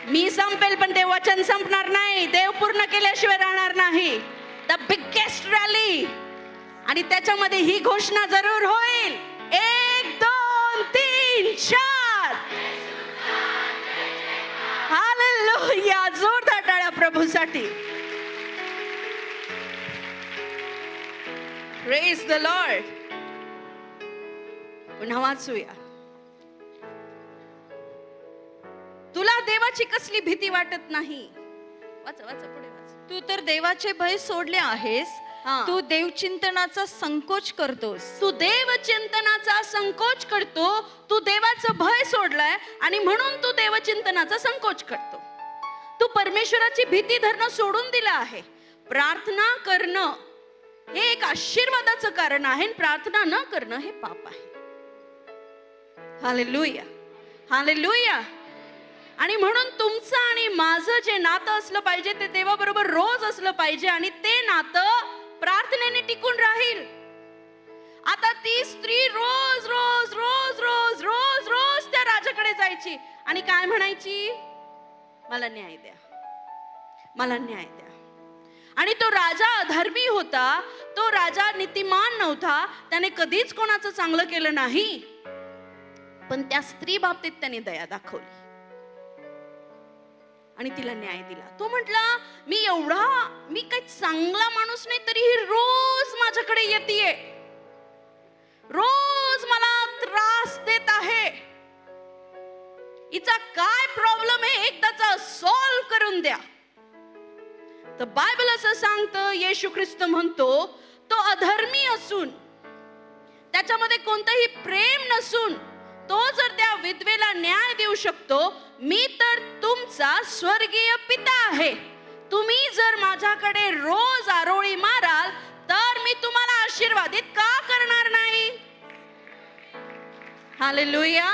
मी संपेल पण ते वचन संपणार नाही. देव पूर्ण केल्याशिवाय राहणार नाही. The biggest rally. आणि त्याच्यामध्ये ही घोषणा जरूर होईल, 1 2 3 4. हालेलुया. जोरदार टाळ्या प्रभूसाठी. Praise the Lord. पुन्हा वाचूया. तुला देवाची कसली भीती वाटत नाही. वाचा वाचा पुढे वाचा. तू तर देवाचे भय सोडले आहेस. हा. तू देवचिंतनाचा संकोच करतोस. तू देवचिंतनाचा संकोच करतो. तू देवाचं भय सोडलाय आणि म्हणून तू देवचिंतनाचा संकोच करतो. तू परमेश्वराची भीती धरणं सोडून दिलं आहे. प्रार्थना करणं हे एक आशीर्वादाचं कारण आहे, प्रार्थना न करणं हे पाप आहे. हालेलुया. हालेलुया. आणि म्हणून तुमचं आणि माझं जे नातं असलं पाहिजे ते देवाबरोबर रोज असलं पाहिजे आणि ते नातं प्रार्थनेने टिकून राहील. आता ती स्त्री रोज रोज रोज रोज रोज रोज त्या राजाकडे जायची आणि काय म्हणायची, मला न्याय द्या, मला न्याय द्या. आणि तो राजा अधर्मी होता, तो राजा नीतिमान नव्हता, त्याने कधीच कोणाचं चांगलं केलं नाही. पण त्या स्त्री बाबतीत त्याने दया दाखवली आणि तिला न्याय दिला. तो म्हटला, मी काही चांगला माणूस नाही तरीही रोज माझ्याकडे येतेय, रोज मला त्रास देत आहे. हिचा काय प्रॉब्लेम आहे एकदाचा सॉल्व्ह करून द्या. तर बायबल असं सांगतं, येशू ख्रिस्त म्हणतो, तो अधर्मी असून त्याच्यामध्ये कोणतंही प्रेम नसून तो जर त्या विधवेला न्याय देऊ शकतो, मी तर तुमचा स्वर्गीय पिता आहे. तुम्ही जर माझ्याकडे रोज आरोळी माराल तर मी तुम्हाला आशीर्वादित का करणार नाही. हालेलुया.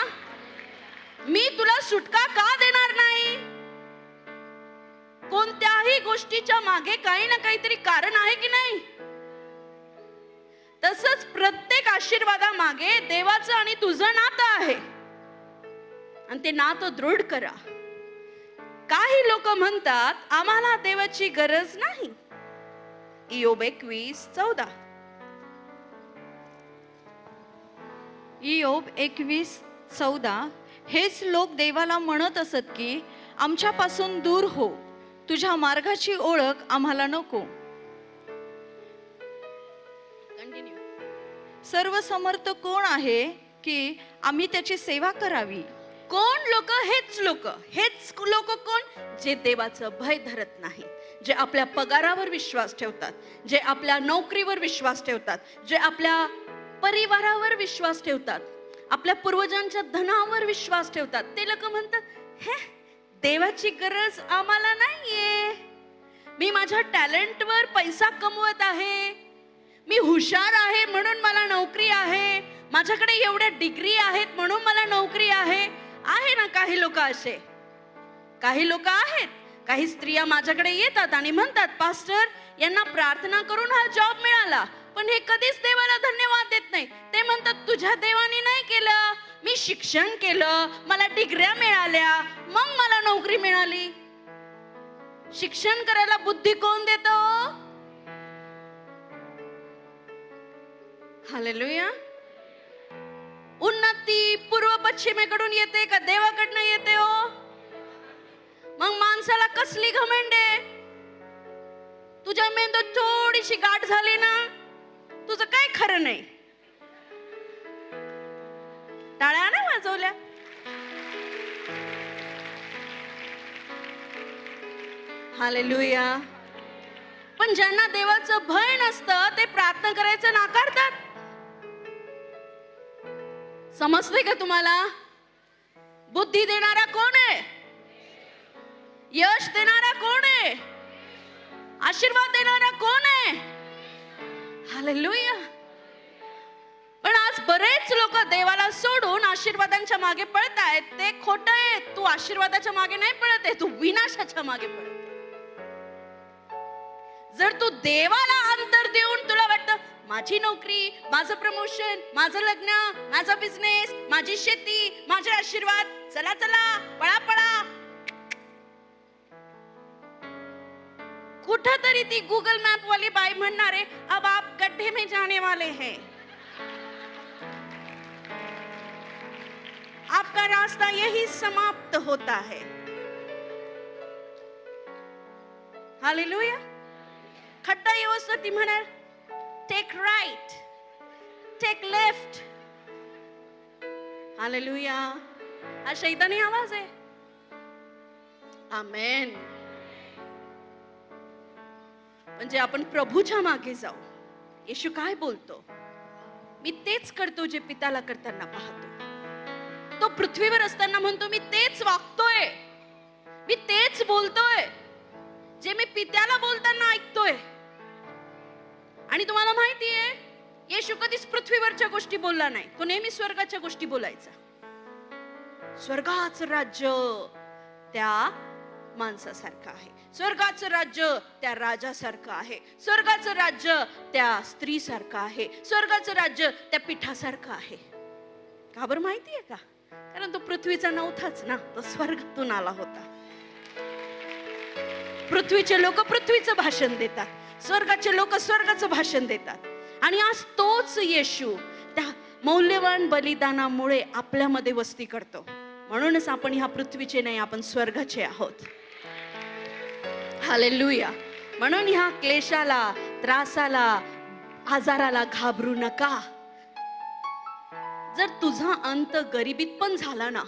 मी तुला सुटका का देणार नाही. कोणत्याही गोष्टीच्या मागे काही ना काहीतरी कारण आहे की नाही. तसंच प्रत्येक आशीर्वादामागे देवाचं आणि तुझं नातं आहे आणि ते नातं दृढ करा. काही लोक म्हणतात आम्हाला देवाची गरज नाही. इयोब 21:14. इयोब 21:14. हेच लोक देवाला म्हणत असत की आमच्यापासून दूर हो, तुझ्या मार्गाची ओळख आम्हाला नको. कंटिन्यू. सर्व समर्थ कोण आहे की आम्ही त्याची सेवा करावी. कोण लोक, हेच लोक कोण, जे देवाचं भय धरत नाही, जे आपल्या पगारावर विश्वास ठेवतात, जे आपल्या नोकरीवर विश्वास ठेवतात, जे आपल्या परिवारावर विश्वास ठेवतात, आपल्या पूर्वजांच्या धनावर विश्वास ठेवतात. ते लोक म्हणतात, हे देवाची गरज आम्हाला नाहीये. मी माझ्या टॅलेंटवर पैसा कमवत आहे, मी हुशार आहे म्हणून मला नोकरी आहे, माझ्याकडे एवढ्या डिग्री आहेत म्हणून मला नोकरी आहे. आहे ना काही लोक असे, काही लोक आहेत. काही स्त्रिया माझ्याकडे येतात आणि म्हणतात, पास्टर यांना प्रार्थना करून हा जॉब मिळाला, पण हे कधीच देवाला धन्यवाद देत नाही. ते म्हणतात, तुझ्या देवाने नाही केलं, मी शिक्षण केलं, मला डिग्र्या मिळाल्या, मग मला नोकरी मिळाली. शिक्षण करायला बुद्धी कोण देतो. हालेलुया. उन्नती पूर्व पश्चिमेकडून येते का देवाकडनं येते हो. मग माणसाला कसली घमंड आहे. तुझ्या मेंदूत थोडीशी गाठ झाली ना, तुझं काय खरं नाही. टाळ्या नाही वाजवल्या. हालेलुया. पण ज्यांना देवाचं भय नसतं ते प्रार्थना करायचं नाकारतात. समजते का तुम्हाला. बुद्धी देणारा कोण आहे. यश देणारा कोण आहे. आशीर्वाद देणारा कोण आहे. हालेलुया. पण आज बरेच लोक देवाला सोडून आशीर्वादांच्या मागे पळतायत. ते खोटं आहे. तू आशीर्वादाच्या मागे नाही पळत आहे, तू विनाशाच्या मागे पळत. जर तू देवाला अंतर देऊन तुला वाटतं माझी नोकरी, माझं प्रमोशन, माझं लग्न, माझा बिझनेस, माझी शेती, माझे आशीर्वाद, चला चला पळा पळा. कुठंतरी ती गूगल मॅप वाली बाई म्हणणार आहे, अब आप गड्ढे में जाने वाले हैं, आपका रास्ता यही समाप्त होता है. हालेलुया. खड्डा येऊस ती म्हणाल, take right, take left. Hallelujah. हा शैतानी आवाज आहे. आमेन. म्हणजे आपण प्रभूच्या मागे जाऊ. येशू काय बोलतो? मी तेच करतो जे पित्याला करताना पाहतो. तो पृथ्वीवर असताना म्हणतो, मी तेच वागतोय, मी तेच बोलतोय जे मी पित्याला बोलताना ऐकतोय. आणि तुम्हाला माहितीये, येशू कधीच पृथ्वीवरच्या गोष्टी बोलला नाही. तो नेहमी स्वर्गाच्या गोष्टी बोलायचा. स्वर्गाचं राज्य त्या माणसासारखं आहे, स्वर्गाचं राज्य त्या राजासारखं आहे, स्वर्गाचं राज्य त्या स्त्रीसारखं आहे, स्वर्गाचं राज्य त्या पिठासारखं आहे. का बरं माहितीये का? कारण तो पृथ्वीचा नव्हताच ना, तो स्वर्गातून आला होता. पृथ्वीचे लोक पृथ्वीचं भाषण देतात, स्वर्गाचे लोक स्वर्गाचं भाषण देतात. आणि आज तोच येशू त्या मौल्यवान बलिदानामुळे आपल्यामध्ये वस्ती करतो. म्हणूनच आपण ह्या पृथ्वीचे नाही, आपण स्वर्गाचे आहोत. हालेलुया. म्हणून ह्या क्लेशाला, त्रासाला, आजाराला घाबरू नका. जर तुझा अंत गरिबीत पण झाला ना,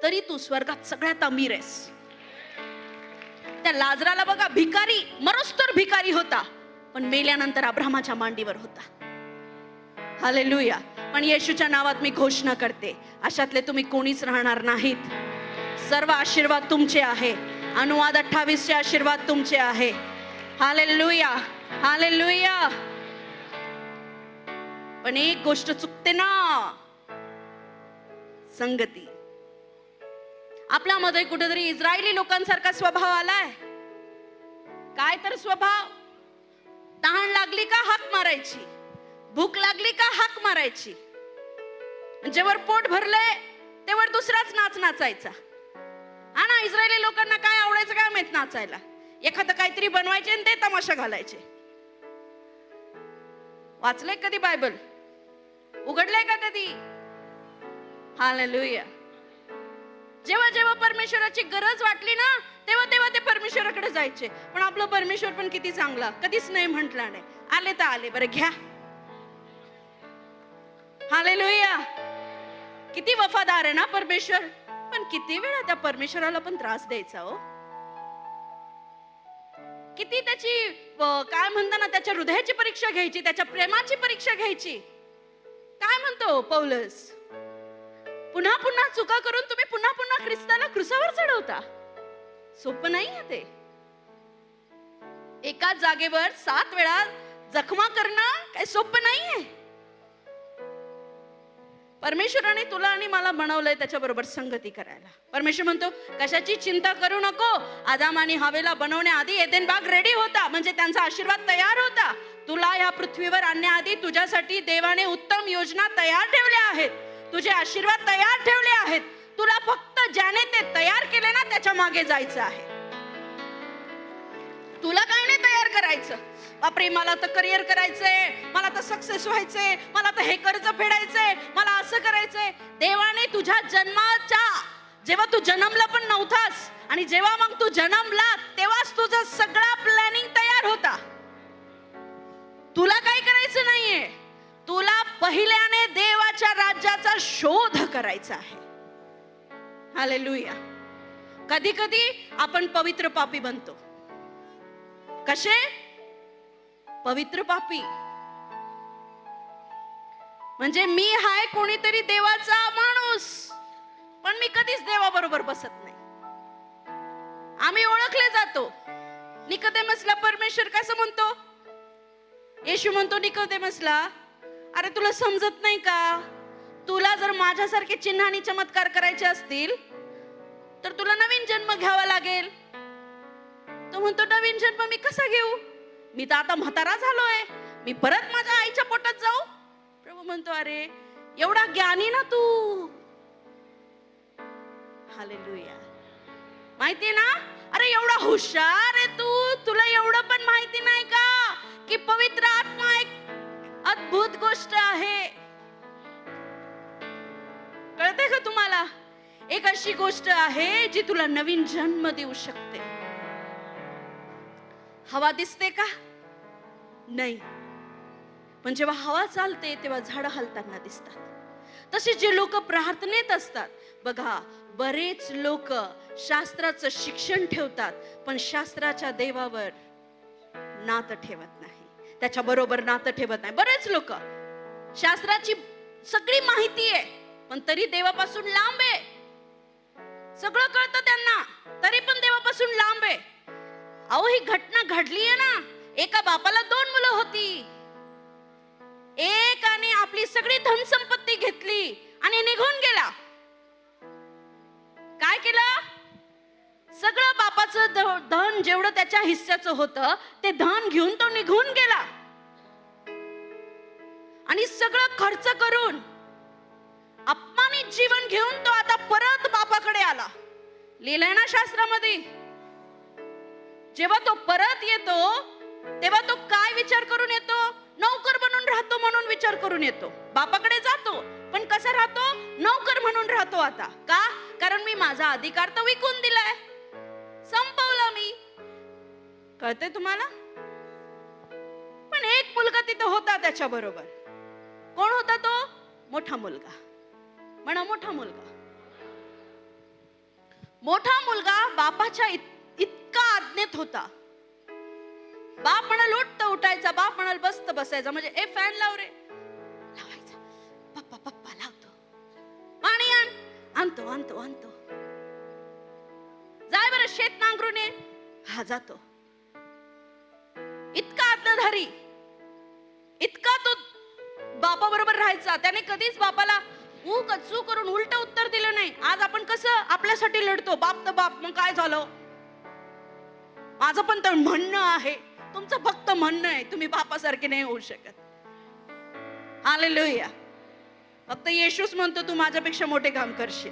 तरी तू स्वर्गात सगळ्यात अमीर आहेस. त्या लाजराला बघा, भिकारी, मरोस्तोर भिकारी होता, पण मेल्यानंतर अब्राहमाच्या मांडीवर होता. हालेलुया. पण येशूच्या नावात मी घोषणा करते, अशातले तुम्ही कोणीच राहणार नाहीत. सर्व आशीर्वाद तुमचे आहे. अनुवाद 28 चे आशीर्वाद तुमचे आहे. Hallelujah, hallelujah. पण एक गोष्ट चुकते ना, संगती. आपल्यामध्ये कुठेतरी इस्रायली लोकांसारखा स्वभाव आलाय. काय तर स्वभाव? तहान लागली का हाक मारायची, भूक लागली का हाक मारायची, जेवर पोट भरले तेवर दुसराच नाच नाचायचा. हा ना, इस्रायली लोकांना काय आवडायचं काय माहित नाचायला. एखादं काहीतरी बनवायचे आणि ते तमाशा घालायचे. वाचलंय कधी बायबल? उघडलंय का कधी? हालेलुया. जेव्हा जेव्हा परमेश्वराची गरज वाटली ना, तेव्हा तेव्हा ते परमेश्वराकडे जायचे. पण आपला परमेश्वर पण किती चांगला, कधीच नाही म्हटला नाही. आले तर आले, बरं घ्या. हालेलुया. किती वफादार आहे ना परमेश्वर. पण किती वेळा त्या परमेश्वराला पण त्रास द्यायचा हो. किती त्याची काय म्हणता ना, त्याच्या हृदयाची परीक्षा घ्यायची, त्याच्या प्रेमाची परीक्षा घ्यायची. काय म्हणतो पौलस? पुन्हा पुन्हा चुका करून तुम्ही पुन्हा पुन्हा ख्रिस्ताला क्रुसावर चढवता. सोपं नाहीये ते. एकाच जागेवर 7 वेळा जखमा करणं काही सोपं नाहीये. परमेश्वराने तुला आणि मला बनवलंय त्याच्याबरोबर संगती करायला. परमेश्वर म्हणतो, कशाची चिंता करू नको. आदाम आणि हवेला बनवण्याआधी एदेन बाग रेडी होता, म्हणजे त्यांचा आशीर्वाद तयार होता. तुला ह्या पृथ्वीवर आणण्याआधी तुझ्यासाठी देवाने उत्तम योजना तयार ठेवल्या आहेत. तुझे आशीर्वाद तयार ठेवले आहेत. तुला फक्त ज्याने ते तयार केले ना, त्याच्या मागे जायचं आहे. तुला काय नाही तयार करायचं. बापरे, मला तर करिअर करायचंय, मला तर सक्सेस व्हायचंय, मला तर हे कर्ज फेडायचंय, मला असं करायचंय. देवाने तुझ्या जन्माच्या, जेव्हा तू जन्मला पण नव्हतास आणि जेव्हा मग तू जन्मला तेव्हाच तुझा सगळा प्लॅनिंग तयार होता. तुला काय करायचं नाहीये. तुला पहिल्याने देवाच्या राज्याचा शोध करायचा आहे. हालेलुया. कधी कधी आपण पवित्र पापी बनतो. कसे? पवित्र पापी. म्हणजे मी हाय कोणीतरी देवाचा माणूस, पण मी कधीच देवाबरोबर बसत नाही. आम्ही ओळखले जातो. निकोदेमसला परमेश्वर कसं म्हणतो? येशू म्हणतो निकोदेमसला, अरे तुला समजत नाही का? तुला जर माझ्यासारखे चिन्ह आणि चमत्कार करायचे असतील तर तुला नवीन जन्म घ्यावा लागेल. तो म्हणतो, नवीन जन्म मी कसा घेऊ? मी तर आता म्हातारा झालोय, मी परत माझ्या आईच्या पोटात जाऊ? प्रभू म्हणतो, अरे एवढा ज्ञानी ना तू. हालेलुया. माहितीये ना, अरे एवढा हुशार आहे तू, तुला एवढं गोष्ट आहे. कळते का तुम्हाला? एक अशी गोष्ट आहे जी तुला नवीन जन्म देऊ शकते. हवा दिसते का? नाही. पण जेव्हा हवा चालते तेव्हा झाडं हलताना दिसतात. तसे जे लोक प्रार्थनेत असतात बघा, बरेच लोक शास्त्राचं शिक्षण ठेवतात पण शास्त्राच्या देवावर नातं ठेवत नाही, त्याच्या बरोबर नातं ठेवत नाही. बरेच लोक शास्त्राची सगळी माहिती आहे पण तरी देवापासून लांब आहे. सगळं कळतं त्यांना तरी पण देवापासून लांब आहे. अहो, ही घटना घडली आहे ना. एका बापाला 2 मुलं होती. एकाने आपली सगळी धनसंपत्ती घेतली आणि निघून गेला. काय केलं? सगळं बापाचं धन जेवढं त्याच्या हिस्साचं होतं ते धन घेऊन तो निघून गेला आणि सगळं खर्च करून अपमानित जीवन घेऊन तो आता परत बापाकडे आला. लिहिलंय ना शास्त्रामध्ये. जेव्हा तो परत येतो तेव्हा तो काय विचार करून येतो? नौकर बनून राहतो म्हणून विचार करून येतो. बापाकडे जातो पण कसा राहतो? नौकर म्हणून राहतो. आता का? कारण मी माझा अधिकार तर विकून दिलाय, संपवला मी. कळते तुम्हाला? पण एक मुलगा तिथं होता त्याच्या बरोबर. कोण होता तो? मोठा मुलगा. म्हणा मोठा मुलगा. मोठा मुलगा बापाच्या इतका आज्ञेत होता. बाप म्हणाल उठत उठायचा, बाप म्हणाल बसत बसायचा. म्हणजे ए फॅन लाव रे, लावायचा. पप्पा पप्पा लावतो. पाणी आण, आणतो आणतो आणतो. जाय बरं शेत नांगरून ये. हा जातो. इतका आज्ञाधारी, इतका तो बापा बरोबर राहायचा. त्याने कधीच बापाला ऊ कचू करून उलट उत्तर दिलं नाही. आज आपण कसं आपल्यासाठी लढतो, बाप तर बाप, मग काय झालं? माझं पण तर म्हणणं आहे. तुमचं फक्त म्हणणं आहे, तुम्ही बापासारखे नाही होऊ शकत. हालेलुया. फक्त येशूच म्हणतो तू माझ्यापेक्षा मोठे काम करशील.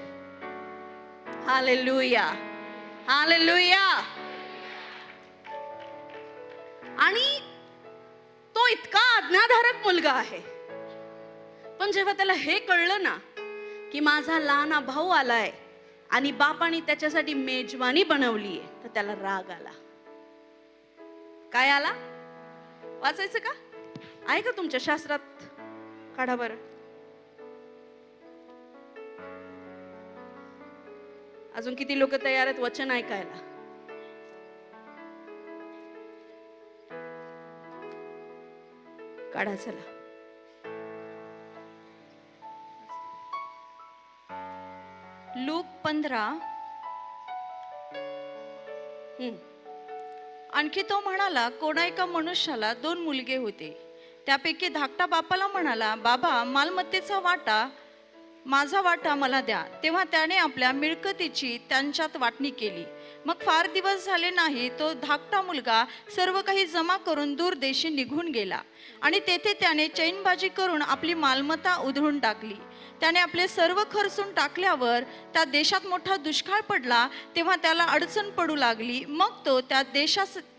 Hallelujah, hallelujah. आणि तो इतका आज्ञाधारक मुलगा आहे. पण जेव्हा त्याला हे कळलं ना की माझा लहाना भाऊ आलाय आणि बापाने त्याच्यासाठी मेजवानी बनवली आहे, तर त्याला राग आला. काय आला? वाचायचं का? आहे का तुमच्या शास्त्रात? काढा बरं. अजून किती लोक तयार आहेत वचन ऐकायला? काढा चला. लूक 15. आणखी तो म्हणाला, कोणा एका मनुष्याला 2 मुलगे होते. त्यापैकी धाकटा बापाला म्हणाला, बाबा मालमत्तेचा वाटा, माझा वाटा मला द्या. तेव्हा त्याने आपल्या मिळकतीची त्यांच्यात वाटणी केली. मग फार दिवस झाले नाही, तो धाकटा मुलगा सर्व काही जमा करून दूर देशी निघून गेला आणि तेथे त्याने चैनबाजी करून आपली मालमत्ता उधळून टाकली. त्याने आपले सर्व खर्चून टाकल्यावर त्या देशात मोठा दुष्काळ पडला. तेव्हा त्याला अडचण पडू लागली. मग तो त्या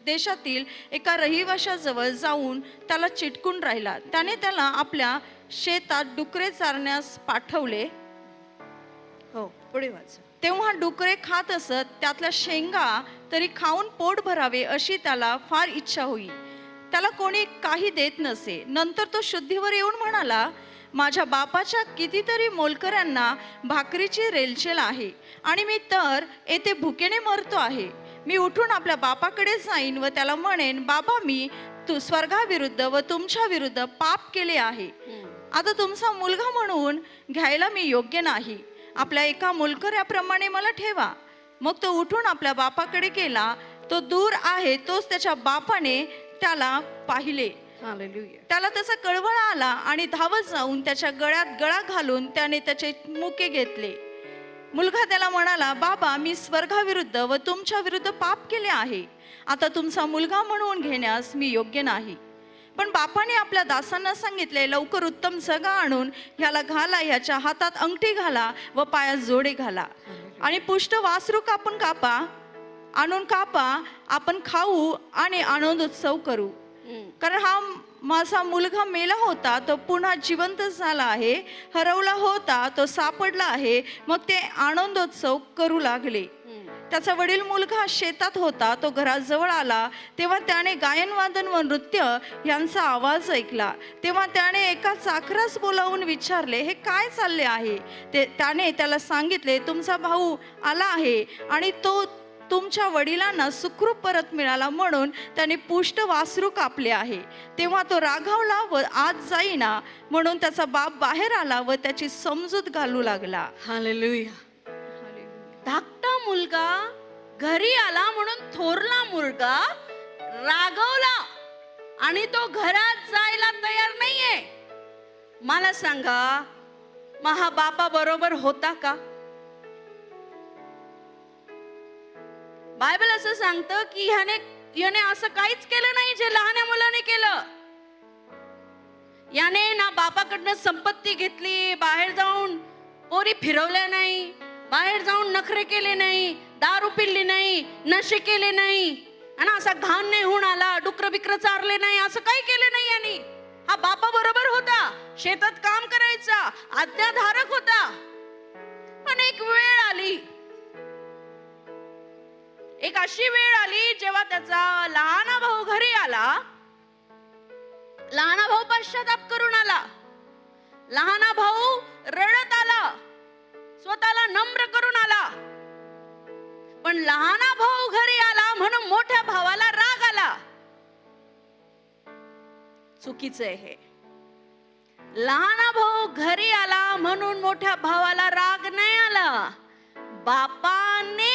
देशातील एका रहिवाशाजवळ जाऊन त्याला चिटकून राहिला. त्याने त्याला आपल्या शेतात डुकरे चारण्यास पाठवले. हो, पुढे वाच. तेव्हा डुकरे खात असत. त्यातल्या शेंगा तरी खाऊन पोट भरावे अशी त्याला फार इच्छा होई. त्याला कोणी काही देत नसे. नंतर तो शुद्धीवर येऊन म्हणाला, माझ्या बापाच्या कितीतरी मोलकऱ्यांना भाकरीची रेलचेल आहे आणि मी तर येथे भुकेने मरतो आहे. मी उठून आपल्या बापाकडे जाईन व त्याला म्हणेन, बाबा मी स्वर्गाविरुद्ध व तुमच्या विरुद्ध पाप केले आहे. आता तुमचा मुलगा म्हणून घ्यायला मी योग्य नाही. आपल्या एका मोलकऱ्याप्रमाणे मला ठेवा. मग तो उठून आपल्या बापाकडे गेला. तो दूर आहे तोच त्याच्या बापाने त्याला पाहिले. त्याला त्याचा कळवळा आला आणि धावत जाऊन त्याच्या गळ्यात गळा घालून त्याने त्याचे मुके घेतले. मुलगा त्याला म्हणाला, बाबा मी स्वर्गाविरुद्ध व तुमच्या विरुद्ध पाप केले आहे. आता तुमचा मुलगा म्हणून घेण्यास मी योग्य नाही. पण बापाने आपल्या दासांना सांगितले, लवकर उत्तम सगा आणून ह्याला घाला, ह्याच्या हातात अंगठी घाला व पायात जोडे घाला आणि पुष्ट वासरू आणून कापा, आपण खाऊ आणि आनंद उत्सव करू. कारण हा माझा मुलगा मेला होता तो पुन्हा जिवंत झाला आहे, हरवला होता तो सापडला आहे. मग ते आनंदोत्सव करू लागले. त्याचा वडील मुलगा शेतात होता, तो घराजवळ आला तेव्हा त्याने गायनवादन व नृत्य यांचा आवाज ऐकला. तेव्हा त्याने एका चाकरास बोलावून विचारले, हे काय चालले आहे? त्याने त्याला सांगितले, तुमचा भाऊ आला आहे आणि तो तुमच्या वडिलांना सुखरूप परत मिळाला म्हणून त्याने पुष्ट वासरू कापले आहे. तेव्हा तो रागावला व आत जाईना म्हणून त्याचा बाप बाहेर आला व त्याची समजूत घालू लागला. हालेलुया. धाकटा मुलगा घरी आला म्हणून थोरला मुलगा रागवला आणि तो घरात जायला तयार नाहीये. मला सांगा, महा बापा बरोबर होता का? बायबल असं सांगतं की याने असं काहीच केलं नाही जे लहान मुलाने केलं. याने ना बापाकडनं संपत्ती घेतली, बाहेर जाऊन पोरी फिरवल्या नाही, बाहेर जाऊन नखरे केले नाही, दारू पिल्ली नाही, नशे केले नाही, आणि असा घाण नाही होऊन आला, डुकर बिकर चारले नाही, असं काही केलं नाही याने. हा बापा बरोबर होता, शेतात काम करायचा, आज्ञाधारक होता. पण एक अशी वेळ आली जेव्हा त्याचा लहान भाऊ घरी आला. लहान भाऊ पश्चाताप करून आला. लहान भाऊ रडत आला, स्वतःला नम्र करून आला. पण लहान भाऊ घरी आला म्हणून मोठ्या भावाला राग आला. चुकीचं आहे हे. लहान भाऊ घरी आला म्हणून मोठ्या भावाला राग नाही आला. बापाने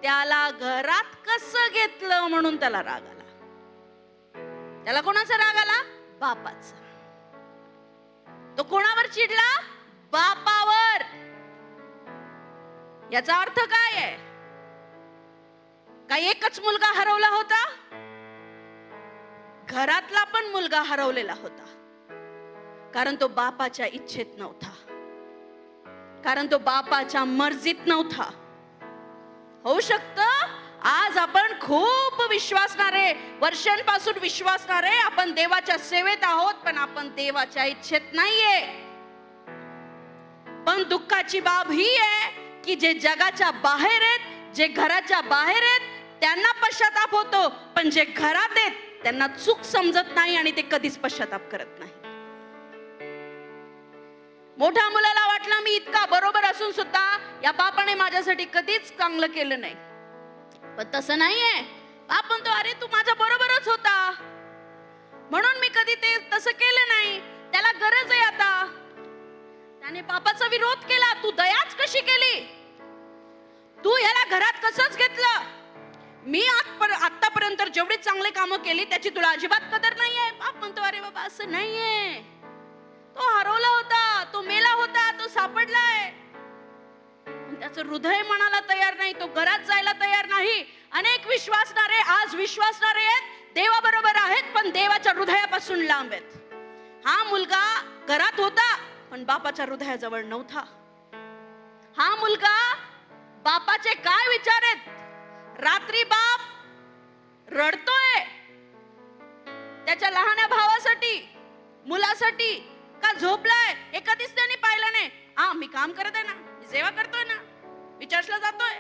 त्याला घरात कसं घेतलं म्हणून त्याला राग आला. त्याला कोणाचा राग आला? बापाचा. तो कोणावर चिडला? बापावर. याचा अर्थ काय आहे? काय एकच मुलगा हरवला होता? घरातला पण मुलगा हरवलेला होता. कारण तो बापाच्या इच्छेत नव्हता, कारण तो बापाच्या मर्जीत नव्हता. होऊ शकतं आज आपण खूप विश्वासणारे, वर्षांपासून विश्वासणारे, आपण देवाच्या सेवेत आहोत, पण आपण देवाच्या इच्छेत नाहीये. पण दुःखाची बाब ही आहे की जे जगाच्या बाहेर आहेत, जे घराच्या बाहेर आहेत, त्यांना पश्चाताप होतो, पण जे घरात आहेत त्यांना चूक समजत नाही आणि ते कधीच पश्चाताप करत नाही. मोठ्या मुलाला वाटलं मी इतका बरोबर असून सुद्धा या बापाने माझ्यासाठी कधीच चांगलं केलं नाही. पण तसं नाहीये. बाप म्हणतो, अरे तू माझ्या बरोबरच होता म्हणून मी कधी ते तसं केलं नाही. त्याला गरज आहे आता. त्याने बापाचा विरोध केला, तू दयाच कशी केली? तू ह्याला घरात कसंच घेतलं? मी आतापर्यंत जेवढी चांगले कामं केली त्याची तुला अजिबात कदर नाहीये. बाप म्हणतो, अरे बाबा असं नाहीये. तो हरवला होता, तो मेला होता, तो सापडलाय. त्याचं हृदय मनाला तयार नाही, तो घरात जायला तयार नाही. अनेक विश्वासणारे आज विश्वासणारे आहेत, देवाबरोबर आहेत, पण देवाच्या हृदयापासून लांब आहेत. हा मुलगा घरात होता पण बापाच्या हृदयाजवळ नव्हता. हा मुलगा बापाचे काय विचार आहेत? रात्री बाप रडतोय त्याच्या लहान भावासाठी, मुलासाठी, का झोपलाय हे कधीच त्याने पाहिलं नाही. हा, मी काम करत आहे ना, मी सेवा करतोय ना, मी चर्चला जातोय.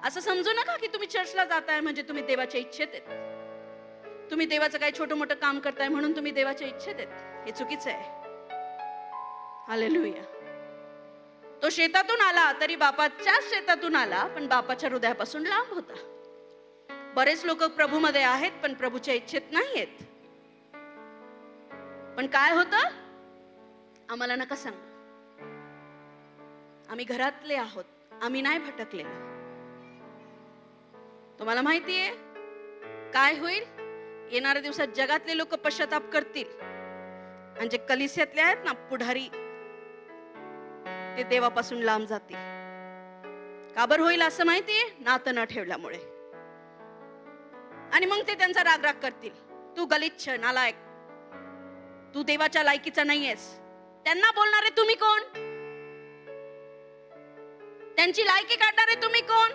असं समजू नका की तुम्ही चर्चला जाताय म्हणजे तुम्ही देवाच्या इच्छेत आहेत. तुम्ही देवाचं काही छोटं मोठं काम करताय म्हणून तुम्ही देवाच्या इच्छेत आहेत, हे चुकीचं आहे. हालेलुया. तो शेतातून आला तरी बापाच्याच शेतातून आला, पण बापाच्या हृदयापासून लांब होता. बरेच लोक प्रभूमध्ये आहेत पण प्रभूच्या इच्छेत नाही आहेत. पण काय होतं? आम्हाला नका सांग, आम्ही घरातले आहोत, आम्ही नाही भटकले. तुम्हाला माहितीये काय होईल? येणाऱ्या दिवसात जगातले लोक पश्चाताप करतील आणि जे कलिसियातले आहेत ना पुढारी, ते देवापासून लांब जातील. का बरं होईल असं माहितीये? नातं न ठेवल्यामुळे. आणि मग ते त्यांचा राग करतील, तू गलिच्छ, नालायक, तू देवाच्या लायकीचा नाहीयेस. त्यांना बोलणारे तुम्ही कोण? त्यांची लायकी काढणारे तुम्ही कोण?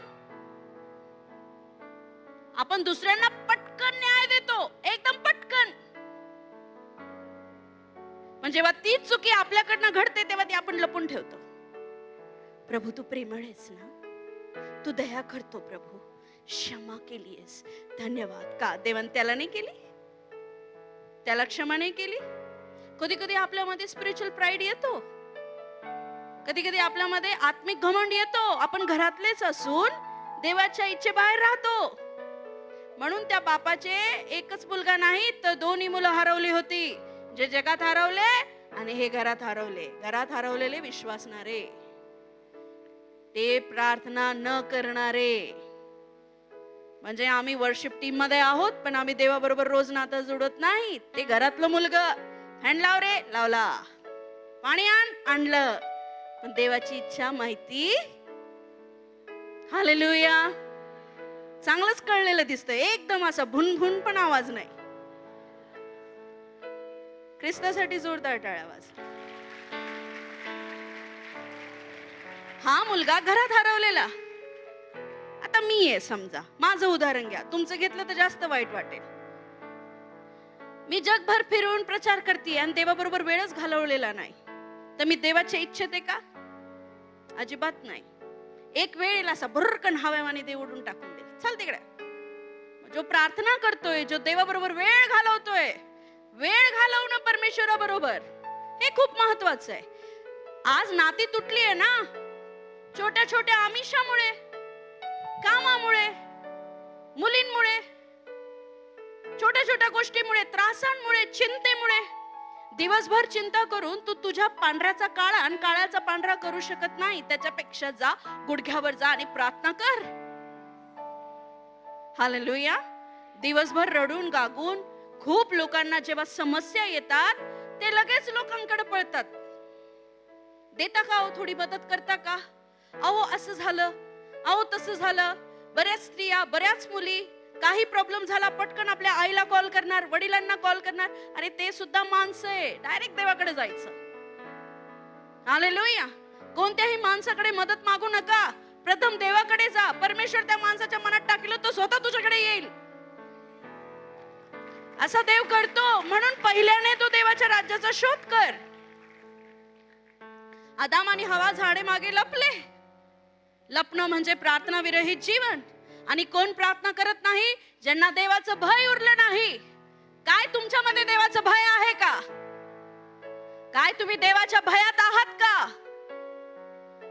आपण दुसऱ्यांना पटकन न्याय देतो, एकदम पटकन. पण जेव्हा तीच चुकी आपल्याकडनं घडते तेव्हा ती आपण लपून ठेवतो. प्रभू तू प्रेमळ आहेस ना, तू दया करतो प्रभू, क्षमा केलीयस, धन्यवाद. का देवान त्याला नाही केली? त्याला क्षमा नाही केली? कधी कधी आपल्यामध्ये स्पिरिच्युअल प्राईड येतो, कधी कधी आपल्यामध्ये आत्मिक घमंड येतो. आपण घरातलेच असून देवाच्या इच्छेबाहेर राहतो. म्हणून त्या बापाचे एकच मुलगा नाही तर 2 मुलं हरवली होती, जे जगात हरवले आणि हे घरात हरवले. घरात हरवलेले विश्वासणारे, ते प्रार्थना न करणारे. म्हणजे आम्ही वर्शिप टीम मध्ये आहोत पण आम्ही देवाबरोबर रोज नातं जोडत नाही. ते घरातलं मुलगा हँड लाव रे, लावला, पाणी आण, आणलं, पण देवाची इच्छा माहिती. हालेलुया. चांगलंच कळलेलं दिसतंय, एकदम असा भुनभुन पण आवाज नाही. ख्रिस्तासाठी जोरदार टाळ्या वाज. हा मुलगा घरात हरवलेला. आता मी आहे समजा, माझं उदाहरण घ्या, तुमचं घेतलं तर जास्त वाईट वाटेल. मी जगभर फिरून प्रचार करते आणि देवाबरोबर वेळच घालवलेला नाही, तर मी देवाच्या इच्छेत आहे का? अजिबात नाही. एक वेळेला असा भुरकन हवामाने देव उडून टाकून दे, चल तिकडे. जो प्रार्थना करतोय, जो देवाबरोबर वेळ घालवतोय, वेळ घालवणं परमेश्वराबरोबर, हे खूप महत्वाचं आहे. आज नाती तुटली आहे ना, छोट्या छोट्या आमिषामुळे, कामामुळे, मुलींमुळे, छोट्या छोट्या गोष्टीमुळे, त्रासांमुळे, चिंतेमुळे. दिवसभर चिंता करून तू तुझ्या पांढऱ्याचा काळा आणि काळ्याचा पांढरा करू शकत नाही. त्याच्यापेक्षा जा, गुडघ्यावर जा आणि प्रार्थना कर. हालेलुया. दिवसभर रडून गागून खूप लोकांना जेव्हा समस्या येतात ते लगेच लोकांकडे पळतात. देता का हो, थोडी मदत करता का? अहो असं झालं, अहो तसं झालं. बऱ्याच स्त्रिया, बऱ्याच मुली, काही प्रॉब्लेम झाला पटकन आपल्या आईला कॉल करणार, वडिलांना कॉल करणार. अरे ते सुद्धा माणसं आहे, डायरेक्ट देवाकडे जायचं. हालेलुया. कोणत्याही माणसाकडे मदत मागू नका, प्रथम देवाकडे जा. परमेश्वर त्या माणसाच्या मनात टाकलं तो स्वतः तुझ्याकडे येईल. असा देव करतो. म्हणून पहिल्याने तू देवाच्या राज्याचा शोध कर. आदाम आणि हवा झाडे मागे लपले. लपणं म्हणजे प्रार्थना विरहित जीवन. आणि कोण प्रार्थना करत नाही? ज्यांना देवाचं भय उरलं नाही. काय तुमच्यामध्ये देवाचं भय आहे का? काय तुम्ही देवाच्या भयात आहात का?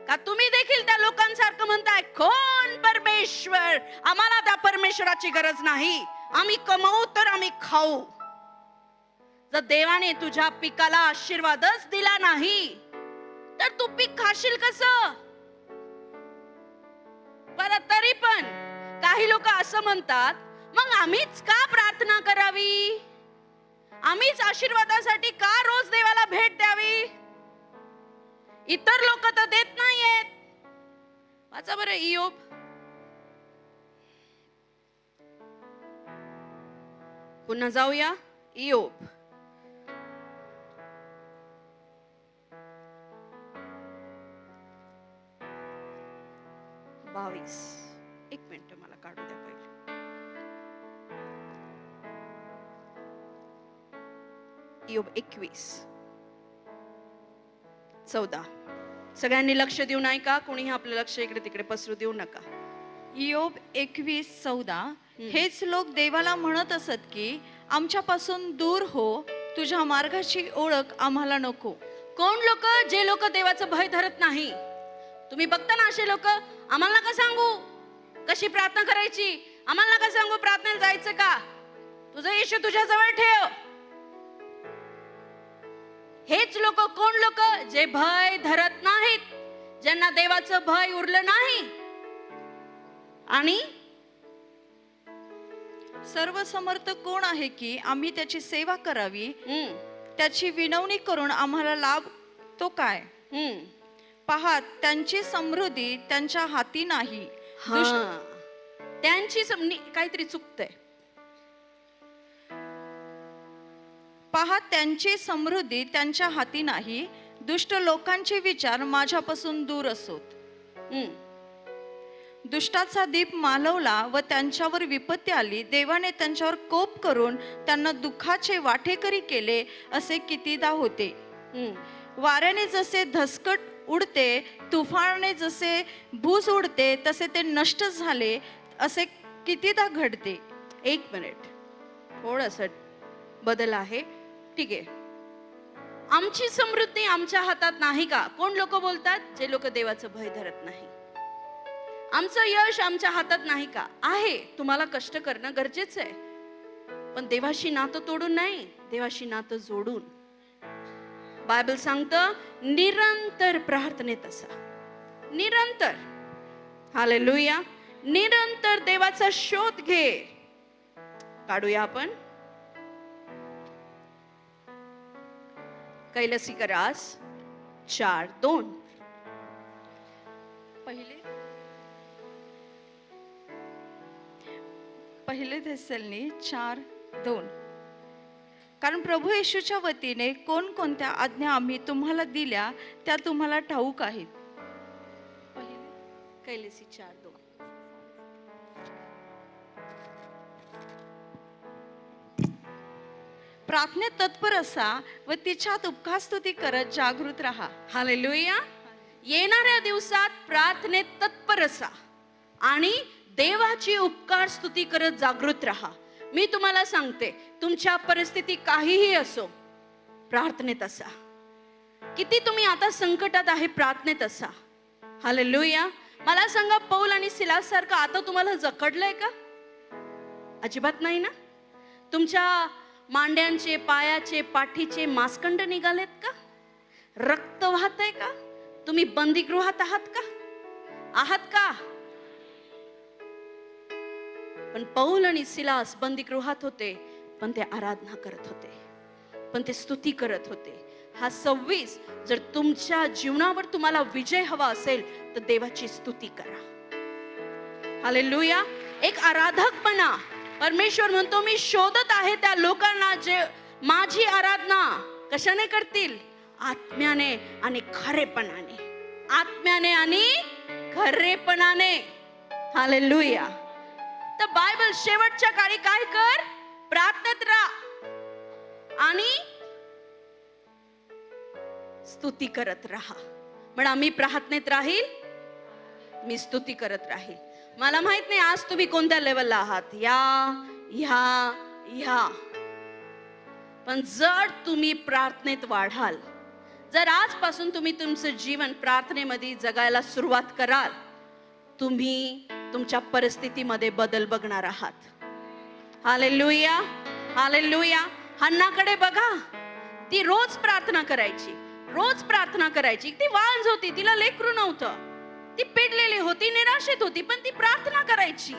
का तुम्ही देखील त्या लोकांसारखं म्हणताय, कोण परमेश्वर, आम्हाला त्या परमेश्वराची गरज नाही, आम्ही कमवू तर आम्ही खाऊ. जर देवाने तुझ्या पिकाला आशीर्वादच दिला नाही तर तू पीक खाशील कसं? परत तरी पण काही लोक असं म्हणतात, मग आम्हीच का प्रार्थना करावी, आम्हीच आशीर्वादासाठी का रोज देवाला भेट द्यावी, इतर लोक तर देत नाहीयेत. वाचा बरं इयोब. पुन्हा जाऊया इयोब. एक मिनिट मला काढू द्या पहिले. इयोब 21:14. सगळ्यांनी लक्ष देऊ नाही का? कोणीही आपलं लक्ष इकडे तिकडे पसरू देऊ नका. इयोब 21:14. हेच लोक देवाला म्हणत असत की आमच्यापासून दूर हो, तुझ्या मार्गाची ओळख आम्हाला नको. कोण लोक? जे लोक देवाचं भय धरत नाही. तुम्ही बघता ना असे लोक, आम्हाला नका सांगू कशी प्रार्थना करायची, आम्हाला नका सांगू प्रार्थनेला जायचं का, तुझा येशू तुझ्या जवळ ठेव. हेच लोक. कोण लोक? जे भय धरत नाहीत, ज्यांना देवाचं भय उरलं नाही. आणि सर्वसमर्थ कोण आहे की आम्ही त्याची सेवा करावी, त्याची विनवणी करून आम्हाला लाभ तो काय. पहा, त्यांची समृद्धी त्यांच्या हाती नाही. त्यांची काहीतरी चुकतंय. पहा, त्यांची समृद्धी त्यांच्या हाती नाही. दुष्ट लोकांचे विचार माझ्यापासून दूर असोत. दुष्टाचा दीप मालवला व त्यांच्यावर विपत्ती आली. देवाने त्यांच्यावर कोप करून त्यांना दुःखाचे वाटेकरी केले, असे कितीदा होते. वाऱ्याने जसे धसकट उडते, तुफानाने जसे भूस उडते, तसे ते नष्ट झाले, असे कितीदा घडते. एक मिनिट, थोडंसं बदल आहे. ठीक आहे. आमची समृद्धी आमच्या हातात नाही का? कोण लोक बोलतात? जे लोक देवाचं भय धरत नाही. आमचं यश आमच्या हातात नाही का? आहे. तुम्हाला कष्ट करणं गरजेचं आहे, पण देवाशी नातं तोडून नाही, देवाशी नातं जोडून. बायबल सांगतं निरंतर प्रार्थनेत असा. निरंतर, हालेलुया, निरंतर देवाचा शोध घे. काढूया आपण कैलसिक रास 4:2. पहिले थेसलनी 4:2. कारण प्रभू येशूच्या वतीने कोणकोणत्या आज्ञा आम्ही तुम्हाला दिल्या त्या तुम्हाला ठाऊक आहेत. कैलसिक 4:2. प्रार्थनेत तत्पर असा व तिच्यात उपकारस्तुती करत जागृत राहा. हालेलुया. येणाऱ्या दिवसात प्रार्थनेत तत्पर असा आणि देवाची उपकार स्तुती करत जागृत राहा. मी तुम्हाला सांगते, तुमच्या परिस्थिती काहीही असो, प्रार्थनेत असा. किती तुम्ही आता संकटात आहे, प्रार्थनेत असा. हालेलुया. मला सांगा, पौल आणि सिलास सारखं आता तुम्हाला जकडलंय का? अजिबात नाही ना. तुमच्या मांड्यांचे, पायाचे, पाठीचे मासखंड निघालेत का? रक्त वाहतंय का? तुम्ही बंदीगृहात आहात का? आहात का? पण पौल आणि सिलास बंदीगृहात होते, पण ते आराधना करत होते, पण ते स्तुती करत होते. हा 26 जर तुमच्या जीवनावर तुम्हाला विजय हवा असेल तर देवाची स्तुती करा. हालेलुया. एक आराधक बना. परमेश्वर म्हणतो, मी शोधत आहे त्या लोकांना जे माझी आराधना कशाने करतील? आत्म्याने आणि खरेपणाने. आत्म्याने आणि खरेपणाने. हालेलुया. तर बायबल शेवटच्या काळी काय कर? प्रार्थनेत राहा आणि स्तुती करत राहा. म्हणा, मी प्रार्थनेत राहील, मी स्तुती करत राहील. मला माहित नाही आज तुम्ही कोणत्या लेवलला आहात, ह्या पण जर तुम्ही प्रार्थनेत वाढाल, जर आजपासून तुम्ही तुमचं जीवन प्रार्थनेमध्ये जगायला सुरुवात कराल, तुम्ही तुमच्या परिस्थितीमध्ये बदल बघणार आहात. हालेलुया. हालेलुया. हन्नाकडे बघा, ती रोज प्रार्थना करायची, रोज प्रार्थना करायची. ती वांझ होती, तिला लेकरू नव्हतं, ती पिडलेली होती, निराशेत होती, पण ती प्रार्थना करायची.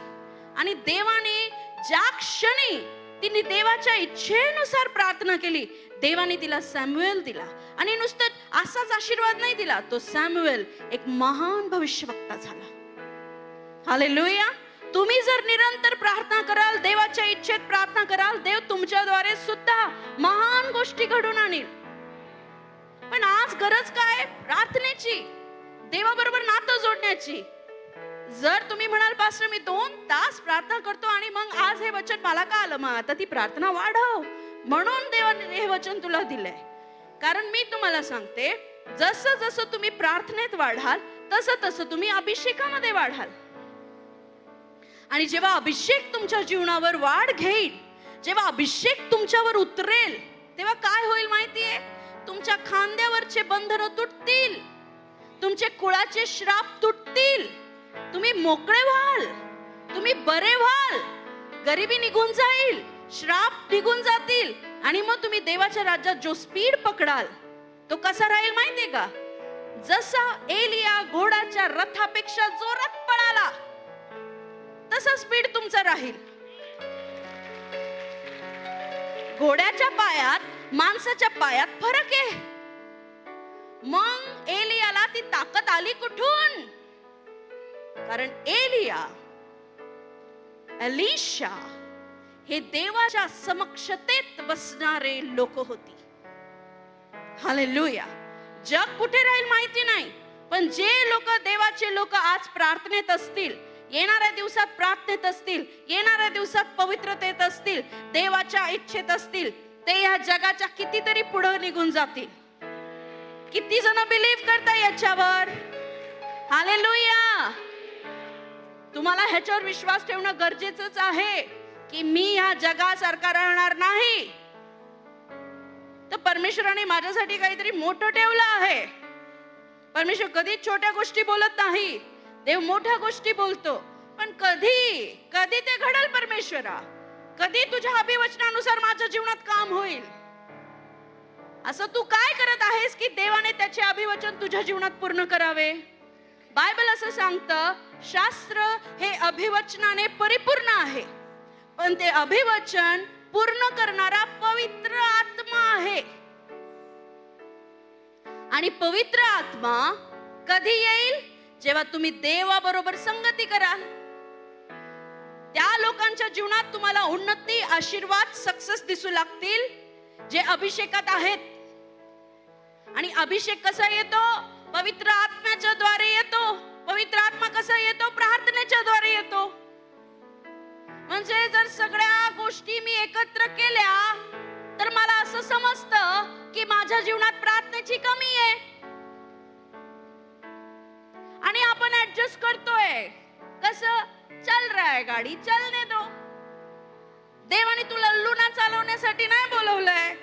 आणि देवाने ज्या क्षणी तिने देवाच्या इच्छेनुसार प्रार्थना केली, देवाने तिला सॅम्युएल दिला. आणि नुसतं असाच आशीर्वाद नाही दिला, तो सॅम्युएल एक महान भविष्यवक्ता झाला. हालेलुया. तुम्ही जर निरंतर प्रार्थना कराल, देवाच्या इच्छेत प्रार्थना कराल, देव तुमच्याद्वारे सुद्धा महान गोष्टी घडून आणेल. पण आज गरज काय? प्रार्थनेची, देवाबरोबर नातं जोडण्याची. जर तुम्ही म्हणाल, पास्टर मी 2 तास प्रार्थना करतो आणि मग आज हे वचन मला का आलं? मग आता ती प्रार्थना वाढव, म्हणून देवाने हे वचन तुला दिलंय. कारण मी तुम्हाला सांगते, जसं जसं तुम्ही प्रार्थनेत वाढाल, तसं तसं तुम्ही अभिषेकामध्ये वाढाल. आणि जेव्हा अभिषेक तुमच्या जीवनावर वाढ घेईल, जेव्हा अभिषेक तुमच्यावर उतरेल, तेव्हा काय होईल माहितीये? तुमच्या खांद्यावरचे बंधनं तुटतील, तुमचे कुळाचे श्राप तुटतील, तुम्ही मोकळे व्हाल, तुम्ही बरे व्हाल, गरिबी निघून जाईल, श्राप निघून जातील. आणि मग तुम्ही देवाच्या राज्यात जो स्पीड पकडाल, तो कसा राहील माहितीये का? जसा एलिया घोडाच्या रथापेक्षा जोरात पळाला, तसा स्पीड तुमचा राहील. घोड्याच्या पायात, माणसाच्या पायात फरक आहे. मग एलियाला ती ताकद आली कुठून? कारण एलिशा हे देवाच्या समक्षतेत बसणारे लोक होती. हालेलुया. जग कुठे राहील माहिती नाही, पण जे लोक, देवाचे लोक आज प्रार्थनेत असतील, येणाऱ्या दिवसात प्रार्थनेत असतील, येणाऱ्या दिवसात पवित्रतेत असतील, देवाच्या इच्छेत असतील, ते या जगाच्या कितीतरी पुढे निघून जातील. किती जण बिलीव्ह करता याच्यावर? हालेलुया. तुम्हाला ह्याच्यावर विश्वास ठेवणं गरजेचंच आहे की मी ह्या जगासारखा राहणार नाही. तर परमेश्वराने माझ्यासाठी काहीतरी मोठं ठेवलं आहे. परमेश्वर कधीच छोट्या गोष्टी बोलत नाही, देव मोठ्या गोष्टी बोलतो. पण कधी कधी ते घडल परमेश्वरा, कधी तुझ्या अभिवचनानुसार माझ्या जीवनात काम होईल. असं तू काय करत आहेस की देवाने त्याचे अभिवचन तुझ्या जीवनात पूर्ण करावे? बायबल असं सांगतं, शास्त्र हे अभिवचनाने परिपूर्ण आहे, पण ते अभिवचन पूर्ण करणारा पवित्र आत्मा आहे. आणि पवित्र आत्मा कधी येईल? जेव्हा तुम्ही देवाबरोबर संगती कराल. त्या लोकांच्या जीवनात तुम्हाला उन्नती, आशीर्वाद, सक्सेस दिसू लागतील जे अभिषेकात आहेत. आणि अभिषेक कसा येतो? पवित्र आत्म्याच्या द्वारे येतो. पवित्र आत्मा कसा येतो? प्रार्थनेच्या द्वारे येतो. म्हणजे जर सगळ्या गोष्टी मी एकत्र केल्या तर मला असं समजतं की माझ्या जीवनात प्रार्थनेची कमी आहे. आणि आपण ऍडजस्ट करतोय. कसं? चल रहा है गाडी, चलने दो. देवाने तुला लुना चालवण्यासाठी नाही बोलवलंय.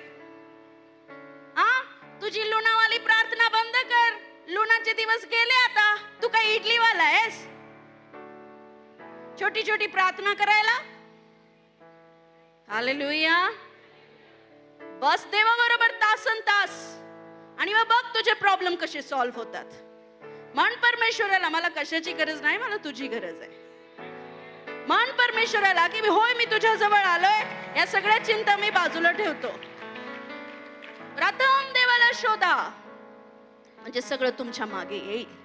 तुझी लुणावाली प्रार्थना बंद कर. लुणाचे दिवस गेले आता. तू काय इडली वाला आहेस छोटी छोटी प्रार्थना करायला? हालेलुया. बस देवाबरोबर तासन तास आणि मग बघ तुझे प्रॉब्लेम कसे सॉल्व्ह होतात. म्हण परमेश्वराला, मला कशाची गरज नाही, मला तुझी गरज आहे. म्हण परमेश्वराला की होय, मी तुझ्या जवळ आलोय, या सगळ्या चिंता मी बाजूला ठेवतो. प्रथम देवाला शोधा, म्हणजे सगळं तुमच्या मागे येईल.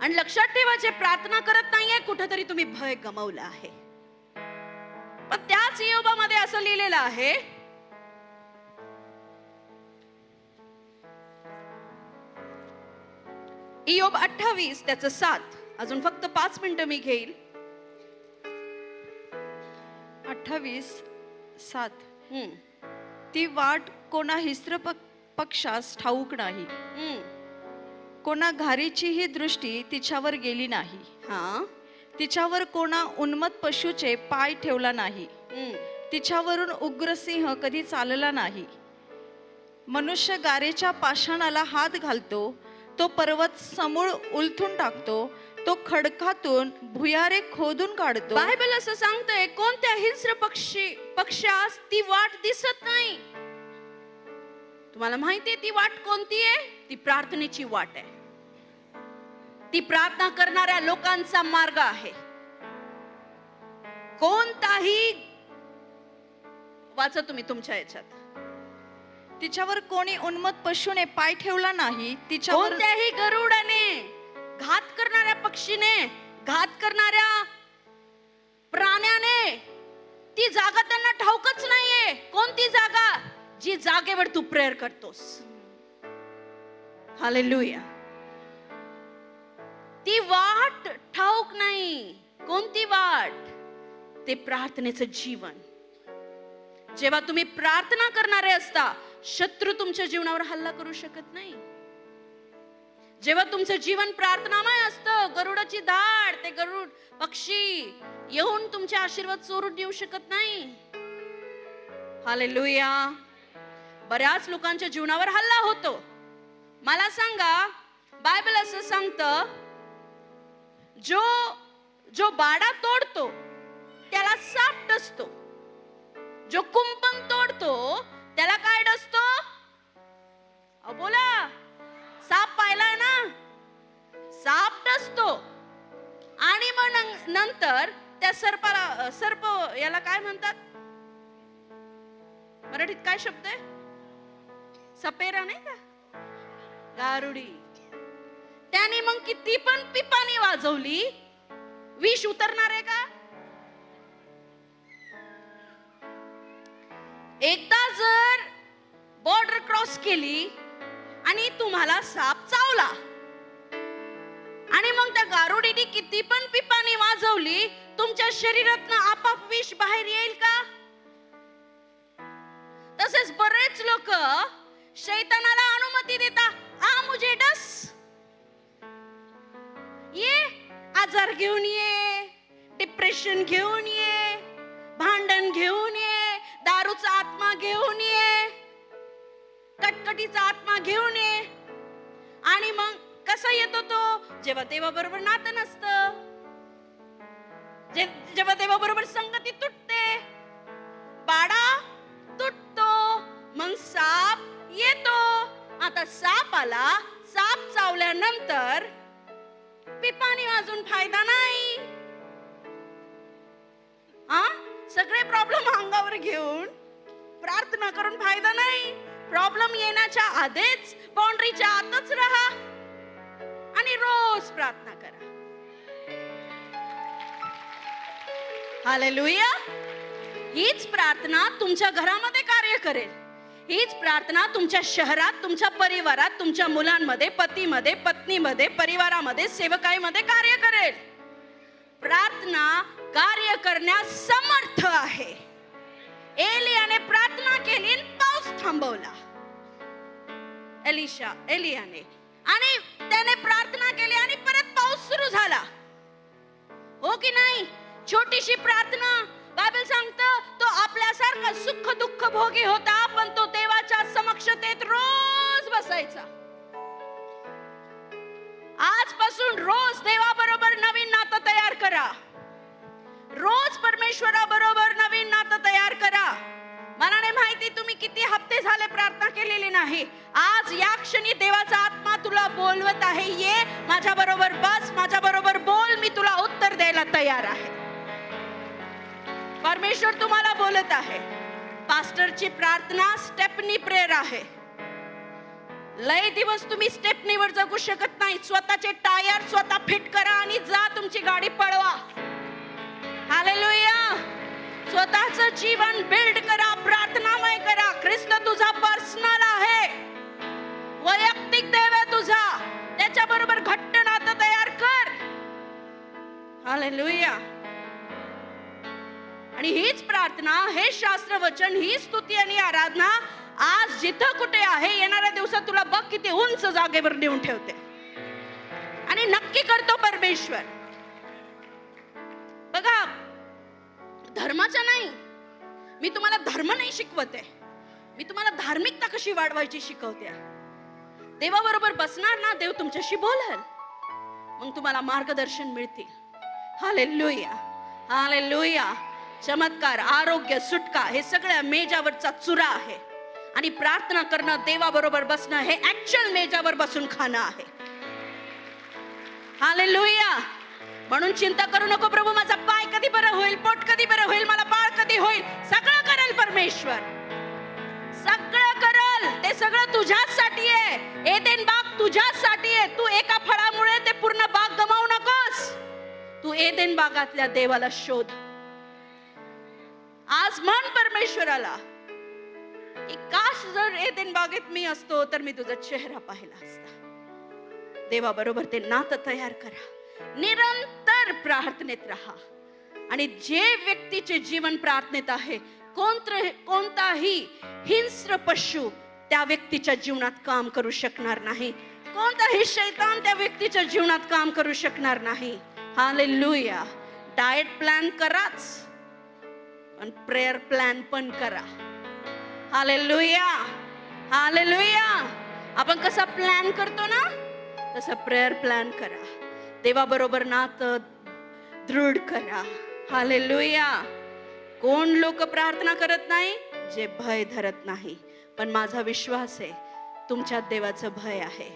आणि लक्षात ठेवा, जे प्रार्थना करत नाहीये कुठेतरी तुम्ही भय गमावला आहे. पण त्याच योबामध्ये असं लिहिलेलं आहे, इयोब 28 त्याचं 7. अजून फक्त 5 मिनिटं मी घेईल. 28:7. ती वाट कोणा हिस्र पक्षास ठाऊक नाही, कोणा घारीचीही दृष्टी तिच्यावर गेली नाही. तिच्यावर कोणा उन्मत्त पशुचे पाय ठेवला नाही. तिच्यावरून उग्रसिंह कधी चालला नाही. मनुष्य गारेच्या पाषाणाला हात घालतो, तो पर्वत समूळ उलथून टाकतो, तो खडकातून भुयारे खोदून काढतो. बायबल असं सांगतंय, कोणत्या हिंस्र पक्षास ती वाट दिसत नाही. तुम्हाला माहितीये ती वाट कोणती आहे? ती प्रार्थनेची वाट आहे. ती प्रार्थना करणाऱ्या लोकांचा मार्ग आहे. कोणताही वाचा तुम्ही तुमच्या याच्यात. तिच्यावर कोणी उन्मत्त पशुने पाय ठेवला नाही. तिच्यावर कोणत्याही गरुडाने, घात करणाऱ्या पक्षीने, घात करणाऱ्या प्राण्याने ती जागा त्यांना ठाऊकच नाहीये. कोणती जागा? जी जागेवर तू प्रेयर करतोस. हालेलुया. ती वाट ठाऊक नाही. कोणती वाट? ते प्रार्थनेचं जीवन. जेव्हा तुम्ही प्रार्थना करणारे असता, शत्रू तुमच्या जीवनावर हल्ला करू शकत नाही. जेव्हा तुमचं जीवन प्रार्थनामय असतं, गरुडाची धाड, ते गरुड पक्षी येऊन तुमचे आशीर्वाद चोरून देऊ शकत नाही. हालेलुया. बऱ्याच लोकांच्या जीवनावर हल्ला होतो. मला सांगा, बायबल असं सांगतं, जो बाडा तोडतो त्याला साप डसतो, जो कुंपण तोडतो त्याला काय डसतो? बोला, साप पाहिलाय ना? साप डसतो. आणि मग नंतर त्या सर्प याला काय म्हणतात? मराठीत काय शब्द आहे? सपेरा नाही का? गारुडी. त्याने मग किती पण पिपाणी वाजवली, विष उतरणार आहे का? एकदा जर बॉर्डर क्रॉस केली आणि तुम्हाला साप चावला आणि मग त्या गारुडीने किती पण पिपाणी वाजवली, तुमच्या शरीरातनं आपाप विष बाहेर येईल का? तसेच बरेच लोक शैतानाला अनुमती देता, आ मुझे डस, ये आजार घेऊन ये, डिप्रेशन घेऊन ये, भांडण घेऊन ये, दारूचा आत्मा घेऊन ये, कटकटीचा आत्मा घेऊन ये. आणि मग कसा येतो तो? जेव्हा देवाबरोबर नातं नसतं, जेव्हा देवाबरोबर संगती तुटते, पाडा तुटतो, मग साप येतो. आता साप आला, साप चावल्यानंतर पिपाणी वाजून फायदा नाही. सगळे प्रॉब्लेम अंगावर घेऊन प्रार्थना करून फायदा नाही. प्रॉब्लेम येण्याच्या आधीच बाउंड्रीच्या आतच राहा आणि रोज प्रार्थना करा. हालेलुया. हीच प्रार्थना तुमच्या घरामध्ये कार्य करेल. हीच प्रार्थना तुमच्या शहरात, तुमच्या परिवारात, तुमच्या मुलांमध्ये, पतीमध्ये, पत्नीमध्ये, परिवारामध्ये, सेवकाईमध्ये कार्य करेल. प्रार्थना कार्य करण्यास समर्थ आहे. एलियाने प्रार्थना केली आणि पाऊस थांबवला. एलियाने आणि त्याने प्रार्थना केली आणि परत पाऊस सुरू झाला. हो की नाही? छोटीशी प्रार्थना. बायबल सांगतं तो आपल्यासारखा सुख दुःख भोगी होता, पण तो देवाच्या समक्षतेत रोज बसायचा. आजपासून रोज देवाबरोबर नवीन नातं तयार करा. रोज परमेश्वराबरोबर नवीन नातं तयार करा. मला नाही माहिती तुम्ही किती हप्ते झाले प्रार्थना केलेली नाही. आज या क्षणी देवाचा आत्मा तुला बोलवत आहे, ये माझ्या बरोबर बस, माझ्या बरोबर बोल, मी तुला उत्तर द्यायला तयार आहे. परमेश्वर तुम्हाला बोलत आहे. पास्टरची प्रार्थना स्टेपनी प्रेयर आहे. लय दिवस तुम्ही स्टेपनीवर जगू शकत नाही. स्वतःचे टायर स्वतः फिट करा आणि जा तुमची गाडी पळवा. हालेलुया. स्वतःचं जीवन बिल्ड करा, प्रार्थनामय करा. ख्रिस्त तुझा पर्सनल आहे, वैयक्तिक देव आहे तुझा. त्याच्या बरोबर घट्ट नातं तयार कर. हालेलुया. आणि हीच प्रार्थना, हे शास्त्र वचन, ही स्तुती आणि आराधना आज जिथं कुठे आहे, येणाऱ्या दिवसात तुला बघ किती उंच जागेवर नेऊन ठेवते. आणि नक्की करतो परमेश्वर. बघा, धर्माच्या नाही, मी तुम्हाला धर्म नाही शिकवते, मी तुम्हाला धार्मिकता कशी वाढवायची शिकवते. देवाबरोबर बसणार ना, देव तुमच्याशी बोलेल, मग तुम्हाला मार्गदर्शन मिळतील. हालेलुया. हालेलुया. चमत्कार, आरोग्य, सुटका हे सगळ्या मेजावरचा चुरा आहे. आणि प्रार्थना करणं, देवाबरोबर बसणं हे ऍक्च्युअल मेजावर बसून खाणं आहे. हालेलुया. म्हणून चिंता करू नको, प्रभू माझा पाय कधी बरं होईल, पोट कधी बरं होईल, मला बाळ कधी होईल. सगळं करेल परमेश्वर, सगळं करेल. ते सगळं तुझ्यासाठी आहे. एदेन बाग तुझ्यासाठी आहे. तू एका फळामुळे ते पूर्ण बाग गमावू नकोस. तू एदेन बागातल्या देवाला शोध. आज म्हण परमेश्वराला की काश जर एदेन बागेत मी असतो तर मी तुझा चेहरा पाहिला असता. देवाबरोबर ते नातं तयार करा. निरंतर प्रार्थनेत राहा. आणि जे व्यक्तीचे जीवन प्रार्थनेत आहे, कोणताही हिंस्र पशु त्या व्यक्तीच्या जीवनात काम करू शकणार नाही. कोणताही शैतान त्या व्यक्तीच्या जीवनात काम करू शकणार नाही. हालेलुया. डाएट प्लॅन कराच, पण प्रेयर प्लॅन पण करा. हालेलुया. हालेलुया. आपण कसा प्लॅन करतो ना, तसा प्रेयर प्लॅन करा. देवाबरोबर नातं दृढ करा. हालेलुया. कोण लोक प्रार्थना करत नाही? जे भय धरत नाही. पण माझा विश्वास आहे तुमच्यात देवाचं भय आहे.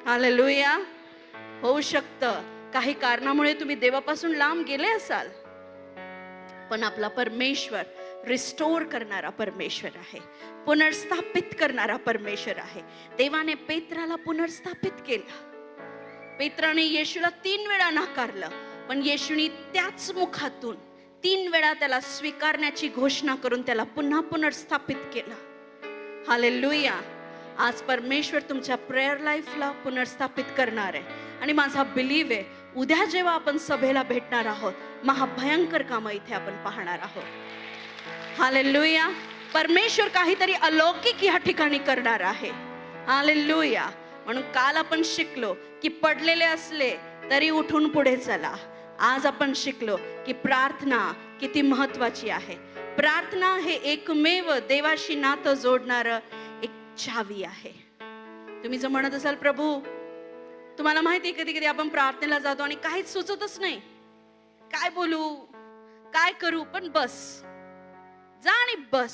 हालेलुया. होऊ शकतं काही कारणामुळे तुम्ही देवापासून लांब गेले असाल, पण आपला परमेश्वर रिस्टोर करणारा परमेश्वर आहे, पुनर्स्थापित करणारा परमेश्वर आहे. देवाने पेत्राला पुनर्स्थापित केलं. पेत्राने येशूला 3 वेळा नाकारलं, पण येशूने त्याच मुखातून 3 वेळा त्याला स्वीकारण्याची घोषणा करून त्याला पुन्हा पुनर्स्थापित केलं. हालेलुया. आज परमेश्वर तुमच्या प्रेयर लाईफला पुनर्स्थापित करणार आहे. आणि माझा बिलीव आहे उद्या जेव्हा आपण सभेला भेटणार आहोत, महाभयंकर कामं इथे आपण पाहणार आहोत. हालेलुया. परमेश्वर काहीतरी अलौकिक या ठिकाणी करणार आहे. हालेलुया. म्हणून काल आपण शिकलो की पडलेले असले तरी उठून पुढे चला. आज आपण शिकलो की प्रार्थना किती महत्वाची आहे. प्रार्थना हे एकमेव देवाशी नातं जोडणारं एक चावी आहे. तुम्ही जर म्हणत असाल प्रभू, तुम्हाला माहिती आहे कधी कधी आपण प्रार्थनेला जातो आणि काहीच सुचतच नाही, काय बोलू काय करू, पण बस जा आणि बस.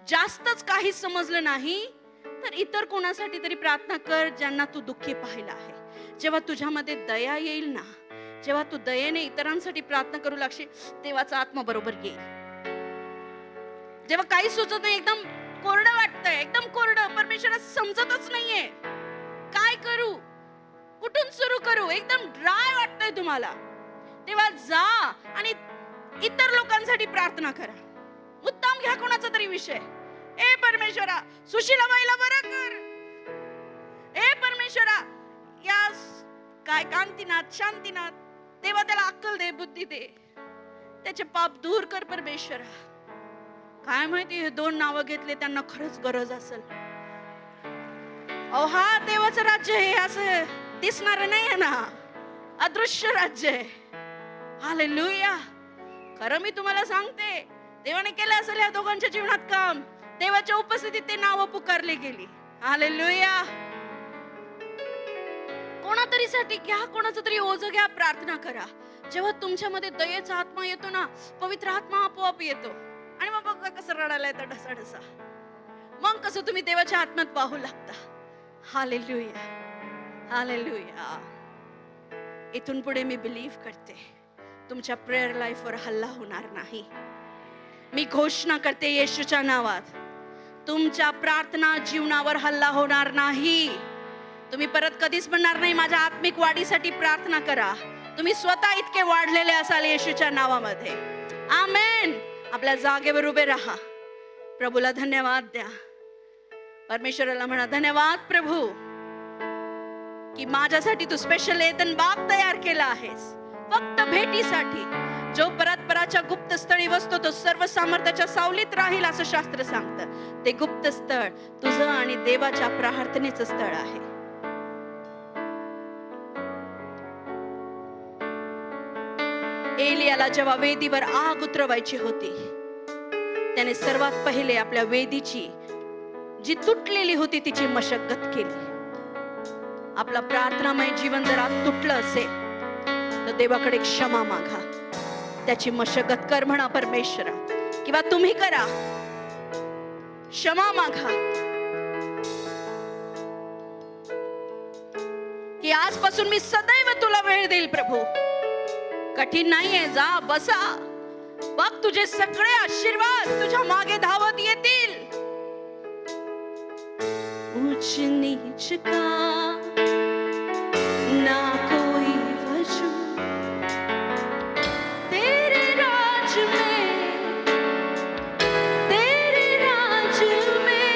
जास्तच काही समजलं नाही तर इतर कोणासाठी तरी प्रार्थना कर ज्यांना तू दुःखी पाहिलं आहे. जेव्हा तुझ्यामध्ये दया येईल ना, जेव्हा तू दयेने इतरांसाठी प्रार्थना करू लागशील, देवाचा आत्मा बरोबर येईल. जेव्हा काही सुचत नाही, एकदम कोरडं वाटतंय, एकदम कोरडं, परमेश्वराला समजतच नाहीये, काय करू कुठून सुरू करू, एकदम ड्राय वाटतंय तुम्हाला, तेव्हा जा आणि इतर लोकांसाठी प्रार्थना करा. मुद्दाम घ्या कोणाचा तरी विषय. ए परमेश्वरा, सुशीला बाईला बरं कर. ए परमेश्वरा, या काय कांतीनाथ, शांतीनाथ, तेव्हा त्याला अक्कल दे, बुद्धी दे, त्याचे पाप दूर कर परमेश्वरा. काय माहिती हे दोन नावं घेतले त्यांना खरंच गरज असेल. अहो हा देवाचं राज्य हे असं दिसणार नाही आहे ना, अदृश्य राज्य आहे. हालेलुया. खरं मी तुम्हाला सांगते, देवाने केलं असेल या दोघांच्या जीवनात काम. देवाच्या उपस्थितीत ते नावं पुकारली गेली. हालेलुया. कोणातरी साठी घ्या, कोणाचं तरी ओझं घ्या, प्रार्थना करा. जेव्हा तुमच्यामध्ये दयेचा आत्मा येतो ना, पवित्र आत्मा आपोआप येतो आणि मग बघा कसं रडायला येतं ढसाढसा. मग कसं तुम्ही देवाच्या आत्म्यात वाहू लागता. हालेलुया. हालेलुया. इथून पुढे मी बिलीव्ह करते तुमच्या प्रेयर लाईफवर हल्ला होणार नाही. मी घोषणा करते येशूच्या नावात, तुमच्या प्रार्थना जीवनावर हल्ला होणार नाही. तुम्ही परत कधीच म्हणणार नाही माझ्या आत्मिक वाढीसाठी प्रार्थना करा. तुम्ही स्वतः इतके वाढलेले असाल येशूच्या नावामध्ये. आमेन. आपल्या जागेवर उभे राहा. प्रभूला धन्यवाद द्या. परमेश्वराला म्हणा, धन्यवाद प्रभू की माझ्यासाठी तू स्पेशल एदन बाग तयार केला आहेस फक्त भेटीसाठी. जो परस्पराच्या गुप्त स्थळी बसतो तो सर्व सामर्थ्याच्या सावलीत राहील असं शास्त्र सांगतं. ते गुप्त स्थळ तुझं आणि देवाच्या प्रार्थनेचं स्थळ आहे. एलियाला जेव्हा वेदीवर आग उतरवायची होती, त्याने सर्वात पहिले आपल्या वेदीची जी तुटलेली होती तिची मशक्कत केली. आपला प्रार्थनामय जीवन जर आज तुटलं असेल तर देवाकडे क्षमा मागा, त्याची मशक्कत कर म्हणा परमेश्वरा, किंवा तुम्ही करा, क्षमा मागा की आजपासून मी सदैव तुला वेळ देईल प्रभू. कठीण नाहीये, जा बसा, बघ तुझे सगळे आशीर्वाद तुझ्या मागे धावत येतील. ऊंच नीच का ना कोई वजूद, तेरे राज में, तेरे राज में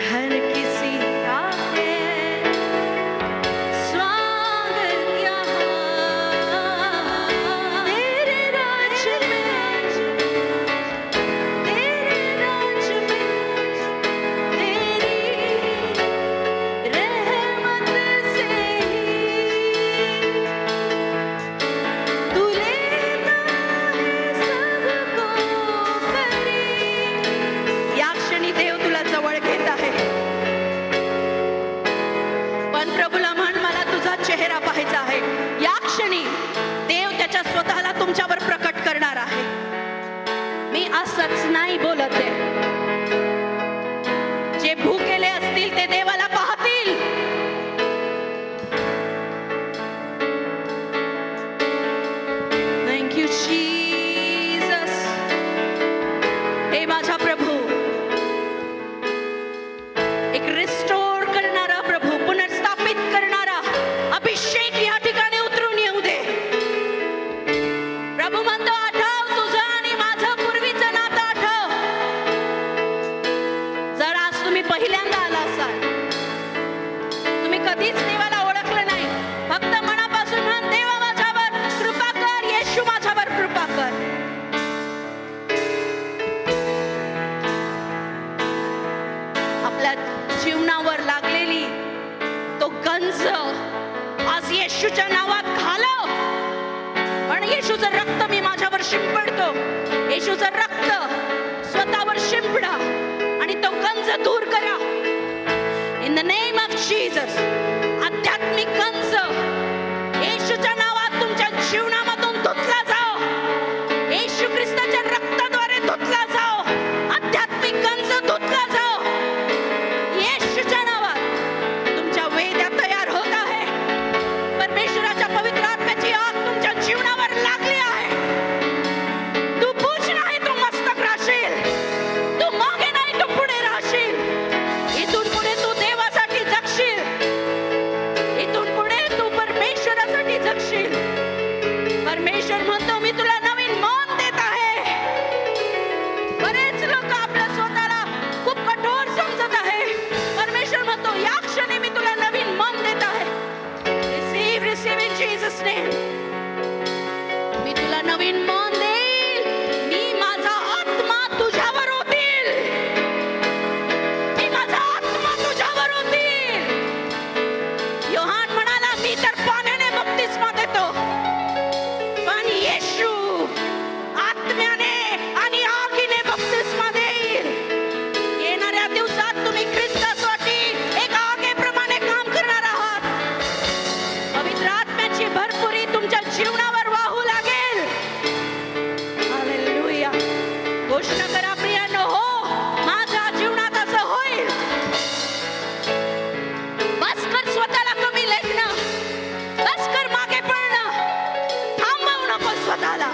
हर किसी का है स्वागत यहाँ. तेरे राज में, तेरे राज में, तेरी रहमत से तू लेता है सबको करीब. या क्षणी देव तुला जवळ घेत आहे. पण प्रभूला म्हण, मला तुझा चेहरा पाहायचा आहे. या क्षणी देव त्याच्या स्वतःला तुमच्यावर प्रकट करणार आहे. मी असंच नाही बोलत आहे. जे भुकेले असतील ते देवाला पाहतील. Thank you Jesus. हे माझा प्रभू, एक रिस्टोर करणारा प्रभू, पुनर्स्थापित करणारा अभिषेक या ठिकाणी उतरून येऊ दे. प्रभू म्हणतो, आठव तुझं आणि माझं पूर्वीचं नातं आठव. जीवनावर लागलेली तो गंज आज येशूच्या नावात घालव. पण येशूचं रक्त मी माझ्यावर शिंपडतो. येशूचं रक्त स्वतःवर शिंपडा आणि तो गंज दूर करा. In the name of Jesus. आध्यात्मिक गंज येशूच्या नावात तुमच्या जीवनामधून धुतला जाओ. येशू ख्रिस्ताच्या रक्ताद्वारे धुतला जाओ. आध्यात्मिक गंज धुतला जाओ. येशूच्या नावात तुमच्या वेद्या तयार होत आहे. परमेश्वराच्या पवित्र आत्म्याची आग तुमच्या जीवनावर लागली आहे. तू पूछ नाही, तू मस्तक राहशील. तू मागे नाही, तू पुढे राहशील. इथून पुढे तू देवासाठी जगशील. इथून पुढे तू परमेश्वरासाठी जगशील. परमेश्वर म्हणतो मी तुला नवीन मन देत आहे. बरेच लोक आपल्या स्वतःला खूप कठोर समजत आहे. परमेश्वर म्हणतो या क्षणी मी तुला नवीन मन देत आहे. Receive in Jesus name. मी तुला नवीन मन देईल. मी माझा आत्मा तुझ्यावर होतील. मी माझा आत्मा तुझ्यावर होतील. योहान म्हणाला मी तर पाण्याने बप्तिस्मा देतो, पण येशू आत्म्याने आणि आगीने बप्तिस्मा देईल. येणाऱ्या दिवसात तुम्ही ख्रिस्तासाठी एक आगेप्रमाणे काम करणार आहात. पवित्र आत्म्याची भरपुरी तुमच्या जीवनावर वाहू लागेल. हालेलुया. घोषणा करा प्रियांनो, हो माझ्या जीवनात असं होईल. बस कर स्वतःला कमी लेखणं. बस कर मागे पळणं. थांबवू नको स्वतःला.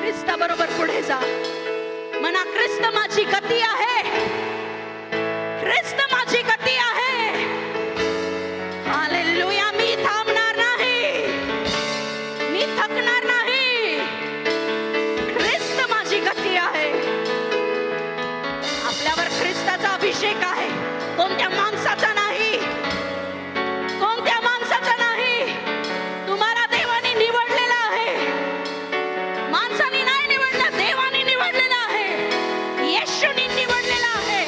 ख्रिस्ताबरोबर पुढे जा. म्हणा ख्रिस्त माझी गती आहे. ख्रिस्त माझी गती आहे. हालेलुया. मी थांबणार नाही. मी थकणार नाही. ख्रिस्त माझी गती आहे. आपल्यावर ख्रिस्ताचा अभिषेक आहे. कोणत्या माणसाचा नाही. कोणत्या माणसाचा नाही. तुम्हाला देवाने निवडलेला आहे. माणसाने नाही निवडलं, देवाने निवडलेला आहे. येशूने निवडलेला आहे.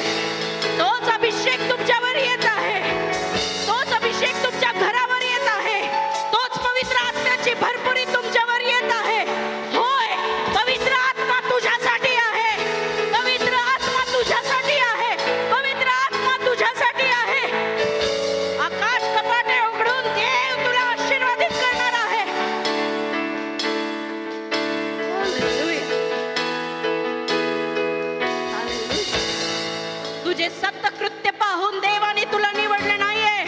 तोच अभिषेक तुमच्यावर येत आहे. तोच अभिषेक तुमच्या घरावर येत आहे. तोच पवित्र आत्म्याची भरपुरी तुमच्यावर येत आहे. होय, पवित्र आत्मा तुझ्यासाठी आहे. पवित्र आत्मा तुझ्यासाठी आहे. पवित्र आत्मा तुझ्यासाठी आहे. आकाश कपाटे उघडून देव तुला आशीर्वादित करणार आहे. हालेलुया. हालेलुया. तुझे सत्कृत्य पाहून देवाने तुला निवडले नाहीये.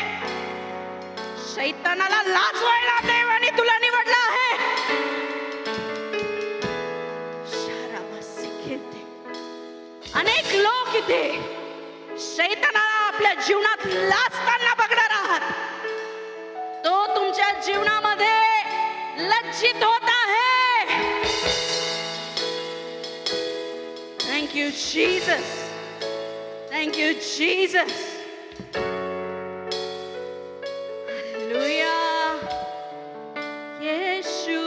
शैतानाला लाजवायला देवाने तुला निवडला आहे. अनेक लोक इथे शैतानाला आपल्या जीवनात लाजताना बघणार आहात. तो तुमच्या जीवनामध्ये लज्जित होत आहे. Thank you Jesus. Thank you Jesus. Hallelujah. येशू.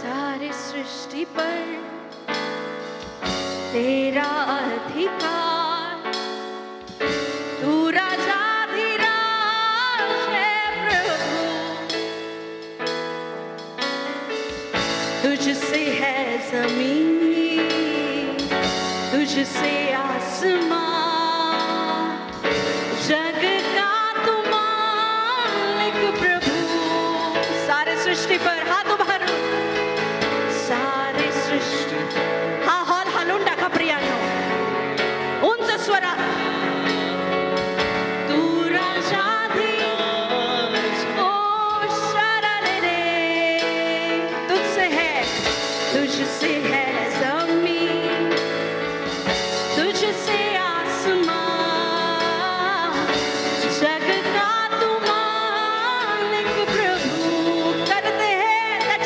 सारी सृष्टि पर तेरा अधिकार. तू राजाधिराज है प्रभु. तुझसे है जमीन, तुझसे आसमां. जग का तू मालिक प्रभु. सारे सृष्टि पर हाथ उभारो. सारी सृष्टि. हा हॉल हलवून टाका प्रियांनो. उंच स्वरात. तू राजाधीश. ओ शरण रे. तुझसे है, तुझसे है जमीन, तुझसे आसमां. जग का तू मालिक प्रभु. करते हैं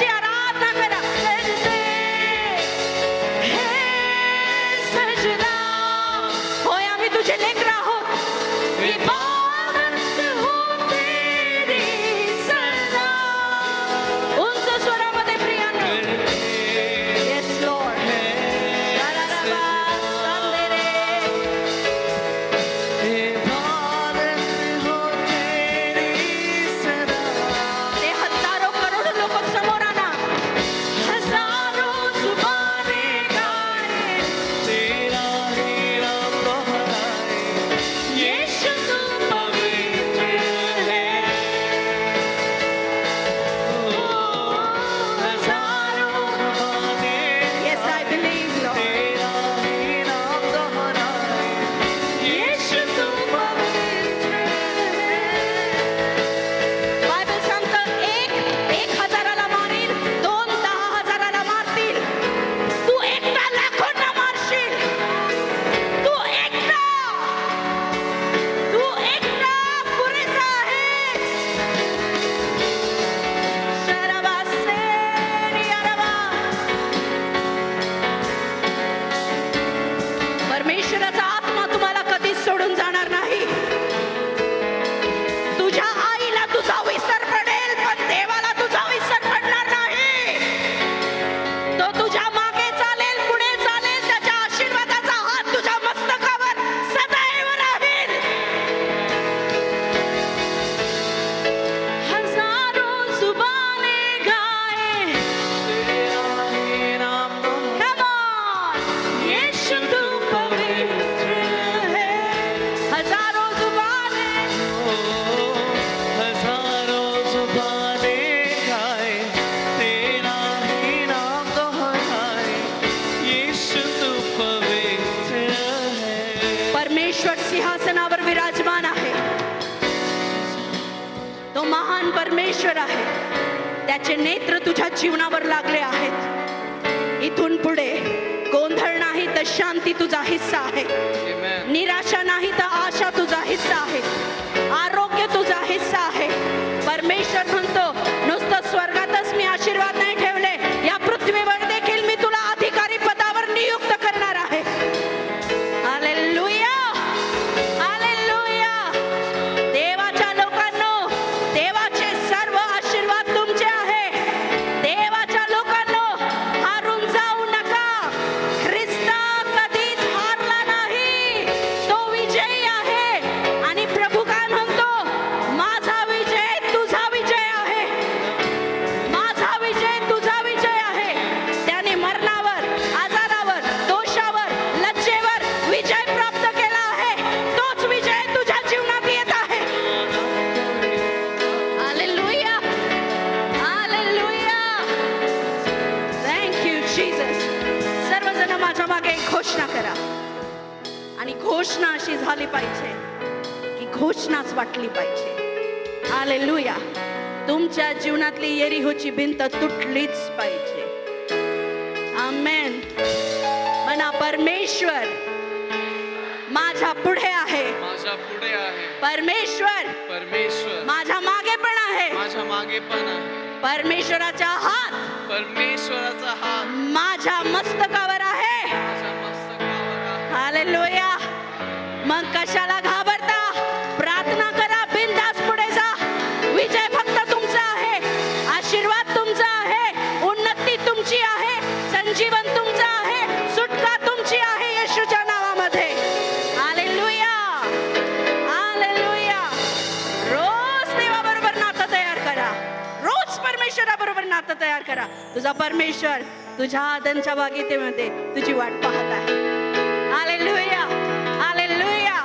महान परमेश्वर आहे, त्याचे नेत्र तुझ्या जीवनावर लागले आहेत. इथून पुढे गोंधळ नाही तर शांती तुझा हिस्सा आहे. निराशा नाही तर आशा तुझा हिस्सा आहे. आरोग्य तुझा हिस्सा आहे. परमेश्वर म्हणतो, नुसतं स्वर्गातच मी आशीर्वाद नाही ठेवले, या पृथ्वीवर देखील मी तुला अधिकारी पदावर नियुक्त करणार आहे. Hallelujah, hallelujah. देवाच्या लोकांनो, देवाचे सर्व आशीर्वाद तुमचे आहे. देवाच्या लोकांनो, हारून जाऊ नका. ख्रिस्त कधीच हारला नाही, तो विजयी आहे. आणि प्रभू काय म्हणतो, माझा विजय तुझा विजय आहे. माझा विजय तुझा विजय आहे. त्याने मरणावर, आजारावर, दोषावर, लज्जेवर विजय प्राप्त केला आहे. तोच विजय तुझ्या जीवनात येत आहे. Hallelujah, hallelujah. Thank you Jesus. सर्वजण माझ्या मागे एक घोषणा करा, आणि घोषणा अशी झाली पाहिजे की घोषणाच वाटली पाहिजे. हालेलुया. तुमच्या जीवनातली येरिहोची भिंत तुटलीच पाहिजे. आमेन. म्हणा, परमेश्वर माझ्या पुढे आहे. माझ्या पुढे आहे. परमेश्वर परमेश्वर माझ्या मागे पण आहे. माझ्या मागे पण आहे. परमेश्वराचा हात परमेश्वराचा हात माझ्या मस्तकावर आहे. माझ्या मस्तकावर आहे. हालेलुया. मग कशाला घाबरता? प्रार्थना करा, बिनधास्त पुढे जा. विजय फक्त तुमचा आहे. आशीर्वाद तुमचा आहे. उन्नती तुमची आहे. संजीवन तुमचं आहे. सुटका तुमची आहे येशूच्या नावामध्ये. Hallelujah, hallelujah. रोज देवाबरोबर नातं तयार करा. रोज परमेश्वराबरोबर नातं तयार करा. तुझा परमेश्वर तुझ्या आदनच्या बागेमध्ये तुझी वाट पाहत आहे. Hallelujah, hallelujah.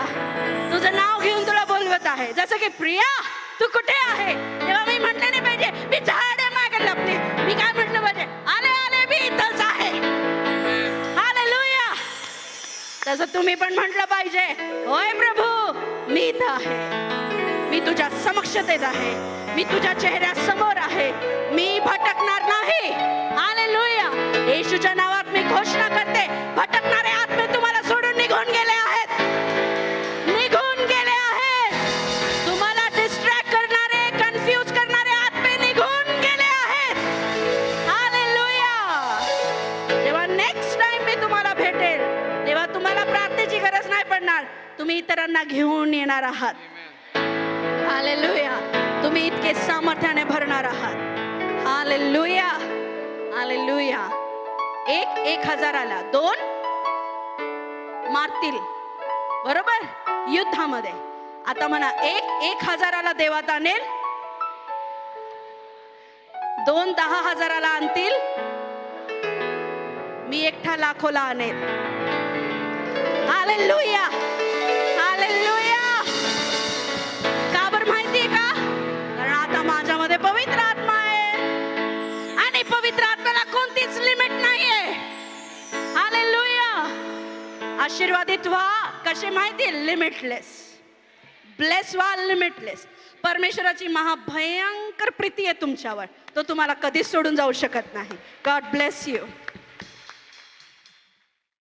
तुझं नाव घेऊन तुला बोलवत आहे. जसं की, प्रिया तू कुठे आहे? तेव्हा मी म्हटलं नाही पाहिजे मी झाडे मागे लपले. मी काय म्हटलं पाहिजे? आले आले, मी इथंच आहे. हालेलुया. तसं तुम्ही पण म्हटलं पाहिजे, होय प्रभू मी इथं आहे. मी तुझ्या समक्षतेत आहे. मी तुझ्या चेहऱ्यासमोर आहे. मी भटकणार नाही. हालेलुया. येशूच्या नावात मी घोषणा करते, भटकणारे आत्मे तुम्हाला सोडून निघून गेले आहेत. निघून गेले आहेत. तुम्हाला डिस्ट्रॅक्ट करणारे, कन्फ्यूज करणारे आत्मे निघून गेले आहेत. हालेलुया. जेव्हा नेक्स्ट टाइम मी तुम्हाला भेटेल, तेव्हा तुम्हाला प्रार्थनेची गरज नाही पडणार. तुम्ही इतरांना घेऊन येणार आहात. हालेलुया. तुम्ही इतके सामर्थ्याने भरणार आहात. Hallelujah, hallelujah. 1,000ला 2 मारतील, बरोबर, युद्धामध्ये. आता म्हणा, 1,000ला देवात आणेल, 2 10,000ला आणतील, मी एकटा लाखोला आणेल. Hallelujah, hallelujah. का बरं माहितीये का? कारण आता माझ्यामध्ये पवित्र आत्मा आहे, आणि पवित्र आत्म्याला कोणतीच लिमिट नाहीये. हालेलुया. आशीर्वादित व्हा. कसे माहिती? लिमिटलेस. ब्लेस व्हा, लिमिटलेस. परमेश्वराची महाभयंकर प्रीती आहे तुमच्यावर. तो तुम्हाला कधीच सोडून जाऊ शकत नाही. God bless you.